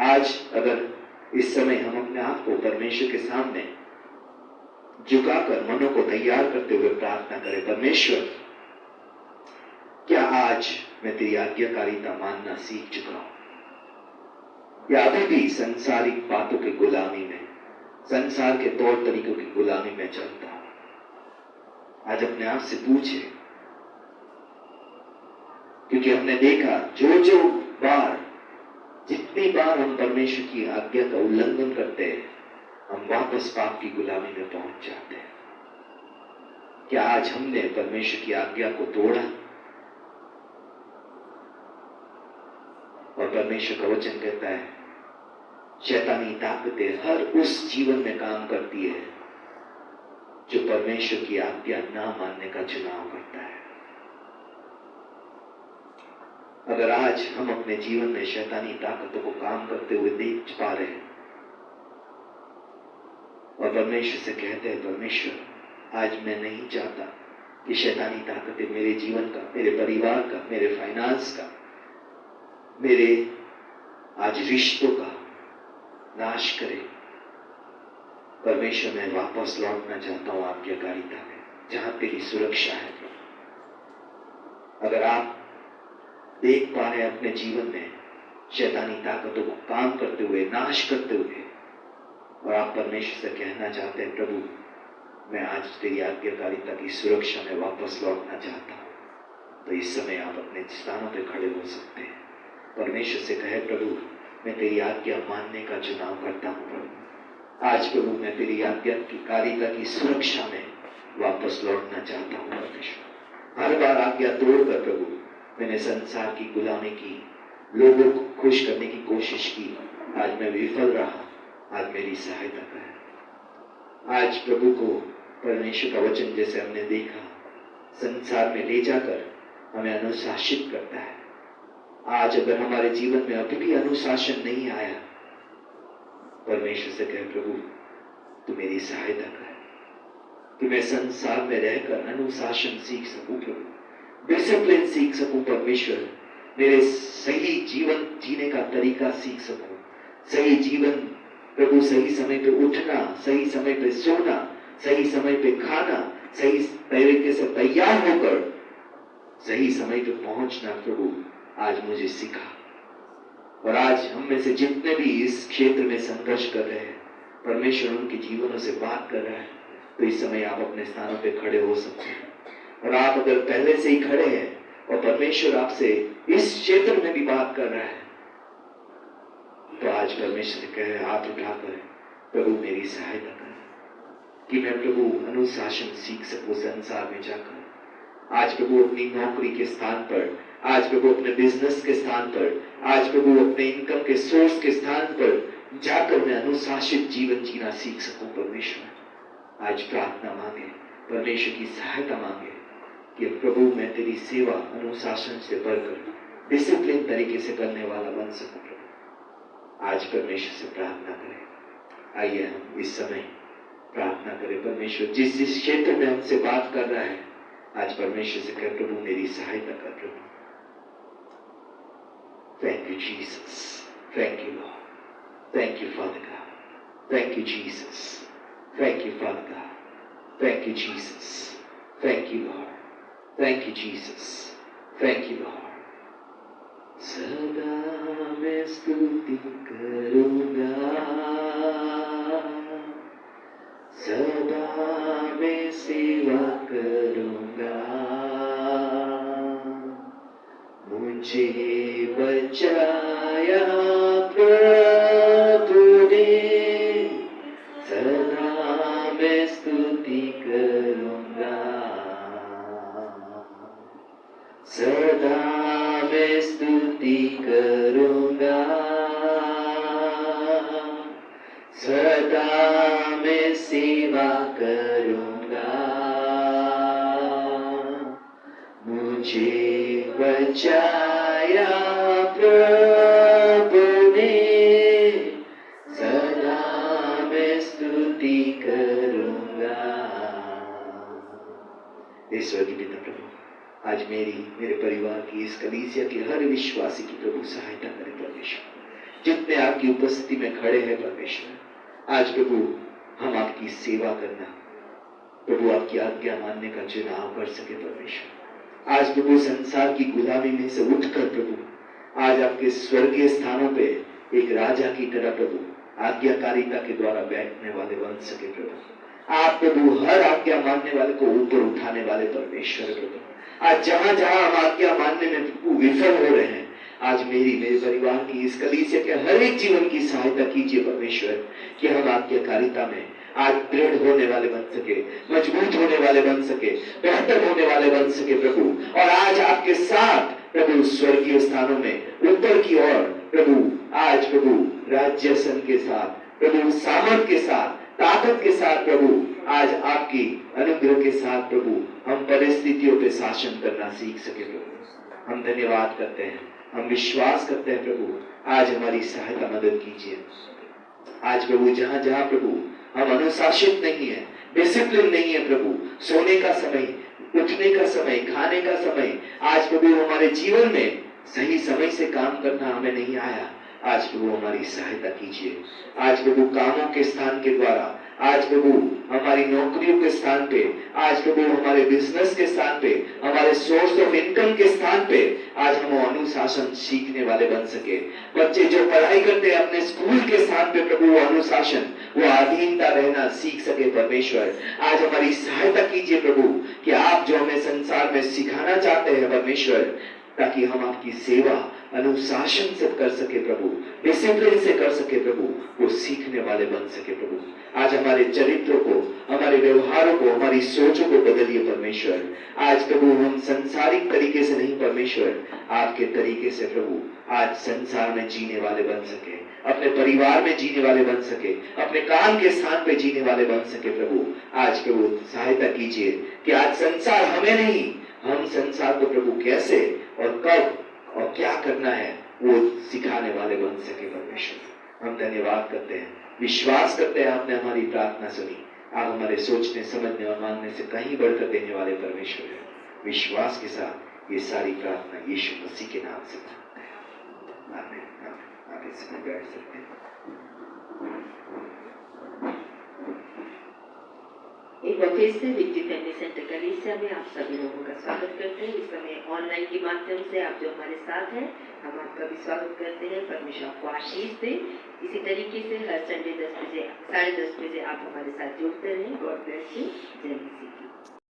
आज अगर इस समय हम अपने आप को परमेश्वर के सामने झुकाकर मनों को तैयार करते हुए प्रार्थना करें, परमेश्वर क्या आज मैं तेरी आज्ञाकारिता मानना सीख चुका हूं या अभी भी संसारिक बातों की गुलामी में, संसार के तौर तरीकों की गुलामी में चलता हूं। आज अपने आप से पूछे, क्योंकि हमने देखा जो बार, जितनी बार हम परमेश्वर की आज्ञा का उल्लंघन करते हैं, हम वापस पाप की गुलामी में पहुंच जाते हैं। क्या आज हमने परमेश्वर की आज्ञा को तोड़ा? और परमेश्वर का वचन कहता है, शैतानी ताकतें हर उस जीवन में काम करती है जो परमेश्वर की आज्ञा ना मानने का चुनाव करता है। अगर आज हम अपने जीवन में शैतानी ताकतों को काम करते हुए देख पा रहे हैं और परमेश्वर से कहते हैं, परमेश्वर आज मैं नहीं चाहता कि शैतानी ताकतें मेरे जीवन का, मेरे परिवार का, मेरे फाइनेंस का, मेरे आज रिश्तों का नाश करे। परमेश्वर मैं वापस लौटना चाहता हूं आज्ञाकारिता में, जहां तेरी सुरक्षा है। अगर आप देख पा रहे हैं अपने जीवन में शैतानी ताकतों को काम करते हुए, नाश करते हुए, और आप परमेश्वर से कहना चाहते हैं, प्रभु मैं आज तेरी आज्ञाकारिता की सुरक्षा में वापस लौटना चाहता हूं, तो इस समय आप अपने स्थानों पर खड़े हो सकते हैं। परमेश्वर से कहे, प्रभु मैं तेरी आज्ञा मानने का चुनाव करता हूं। प्रभु आज प्रभु मैं तेरी आज्ञाकारिता की सुरक्षा में वापस लौटना चाहता हूं। परमेश्वर हर बार आज्ञा तोड़कर प्रभु मैंने संसार की गुलामी की, लोगों को खुश करने की कोशिश की, आज मैं विफल रहा। आज मेरी सहायता कर। आज प्रभु को परमेश्वर का वचन जैसे हमने देखा संसार में ले जाकर हमें अनुशासित करता है। आज अगर हमारे जीवन में अभी भी अनुशासन नहीं आया, परमेश्वर से कहे, प्रभु तू मेरी सहायता कर कि मैं संसार में रहकर अनुशासन सीख सकूं, प्रभु डिसिप्लिन सीख सकूं। परमेश्वर मेरे सही जीवन जीने का तरीका सीख सकूं, सही जीवन प्रभु, सही समय पे उठना, सही समय पे सोना, सही समय पे खाना, सही तरीके से तैयार होकर सही समय पे पहुंचना। प्रभु आज मुझे सिखा। और आज हम में से जितने भी इस क्षेत्र में संघर्ष कर रहे हैं, परमेश्वर उनके जीवनों से बात कर रहा है, तो इस समय आप अपने स्थानों पे खड़े हो सकते हैं। और आप अगर पहले से ही खड़े हैं और परमेश्वर आपसे इस क्षेत्र में भी बात कर रहा है, तो आज परमेश्वर ने कहे, हाथ उठाकर प्रभु मेरी सहायता कर कि मैं प्रभु अनुशासन सीख सकूं संसार में जाकर। आज प्रभु अपनी नौकरी के स्थान पर, आज प्रभु अपने बिजनेस के स्थान पर, आज प्रभु अपने इनकम के सोर्स के स्थान पर जाकर मैं अनुशासित जीवन जीना सीख सकूं। परमेश्वर आज प्रार्थना मांगे, परमेश्वर की सहायता मांगे कि प्रभु मैं तेरी सेवा अनुशासन से बढ़कर डिसिप्लिन तरीके से करने वाला बन सकूं। आज परमेश्वर से प्रार्थना करें। आइए हम इस समय प्रार्थना करें। परमेश्वर जिस जिस क्षेत्र में हमसे बात कर रहा है, आज परमेश्वर से कह, प्रभु मेरी सहायता कर। प्रभु thank you Jesus, thank you lord, thank you father God, thank you Jesus, thank you father God, thank you Jesus, thank you lord, thank you Jesus, thank you lord. सदा मैं स्तुति करूंगा, सदा मैं सेवा करूंगा, मुझे बचाया प्रभु ने, सदा मैं स्तुति करूंगा, सदा मैं स्तुति करूंगा, सदा मैं सेवा करूंगा। मुझे बचाया प्रभु ने, सदा मैं स्तुति करूंगा। ईश्वर की पिता प्रभु, आज मेरे परिवार की, इस कलीसिया के हर विश्वासी की प्रभु सहायता करें परमेश्वर। जितने आपकी उपस्थिति में खड़े हैं परमेश्वर, आज प्रभु हम आपकी सेवा करना, प्रभु आपकी आज्ञा मानने का चुनाव कर सके परमेश्वर। आज प्रभु संसार की गुलामी में से उठकर प्रभु आज आपके स्वर्गीय स्थानों पे एक राजा की तरह प्रभु आज्ञाकारिता के द्वारा बैठने वाले बन सके प्रभु। आप प्रभु हर आज्ञा मानने वाले को ऊपर उठाने वाले परमेश्वर प्रभु। आज जहां जहां हम आज्ञा मानने में प्रभु विफल हो रहे हैं, आज मेरे परिवार की, इस कलीसिया के हर एक जीवन की सहायता कीजिए परमेश्वर, कि हम आज्ञाकारिता में आज दृढ़ होने वाले बन सके, मजबूत होने वाले बन सके, बेहतर होने वाले बन सके प्रभु। और आज आपके साथ प्रभु स्वर्गीय स्थानों में ऊपर की ओर प्रभु, आज प्रभु राज्य सन के साथ प्रभु, सामर्थ के साथ, ताकत के साथ प्रभु, आज आपकी अनुग्रह के साथ प्रभु हम परिस्थितियों पे शासन करना सीख सके प्रभु। हम धन्यवाद करते हैं, हम विश्वास करते हैं प्रभु, आज हमारी सहायता मदद कीजिए। आज प्रभु जहां जहां प्रभु हम अनुशासित नहीं है, डिसिप्लिन नहीं है प्रभु, सोने का समय, उठने का समय, खाने का समय, आज प्रभु हमारे जीवन में सही समय से काम करना हमें नहीं आया, आज प्रभु हमारी सहायता कीजिए। आज प्रभु कामों के स्थान के द्वारा, आज प्रभु हमारी नौकरियों के स्थान पे, आज प्रभु हमारे बिजनेस के स्थान पे, हमारे सोर्स ऑफ इनकम के स्थान पे, आज हम अनुशासन सीखने वाले बन सके। बच्चे जो पढ़ाई करते हैं अपने स्कूल के स्थान पे प्रभु, वो अनुशासन, वो अधीनता रहना सीख सके परमेश्वर। आज हमारी सहायता कीजिए प्रभु, कि आप जो हमें संसार में सिखाना चाहते हैं परमेश्वर, ताकि हम आपकी सेवा अनुशासन से कर सके प्रभु, डिसिप्लिन से कर सके प्रभु, वो सीखने वाले बन सके प्रभु। आज हमारे चरित्रों को, हमारे व्यवहारों को, हमारी सोचों को बदलिए परमेश्वर। आज प्रभु हम संसारिक तरीके से नहीं परमेश्वर, आपके तरीके से प्रभु आज संसार में जीने वाले बन सके, अपने परिवार में जीने वाले बन सके, अपने काम के स्थान पे जीने वाले बन सके प्रभु। आज प्रभु सहायता कीजिए कि आज संसार हमें नहीं, हम संसार को प्रभु कैसे और कब और क्या करना है वो सिखाने वाले बन सके परमेश्वर। हम धन्यवाद करते हैं, विश्वास करते हैं आपने हमारी प्रार्थना सुनी। आप हमारे सोचने, समझने और मानने से कहीं बढ़कर देने वाले परमेश्वर हैं। विश्वास के साथ ये सारी प्रार्थना यीशु मसीह के नाम से मांगते हैं, आमीन। आप इसमें बैठ सकते हैं। एक बार फिर से विक्ट्री फैमिली सेंटर कलीसिया में आप सभी लोगों का स्वागत करते हैं। इस समय ऑनलाइन के माध्यम से आप जो हमारे साथ हैं, हम आपका भी स्वागत करते हैं। परमेश्वर आपको आशीष दे। इसी तरीके से हर संडे 10 बजे, 10:30 बजे आप हमारे साथ जुड़ते रहें। God bless you. जय मसीह।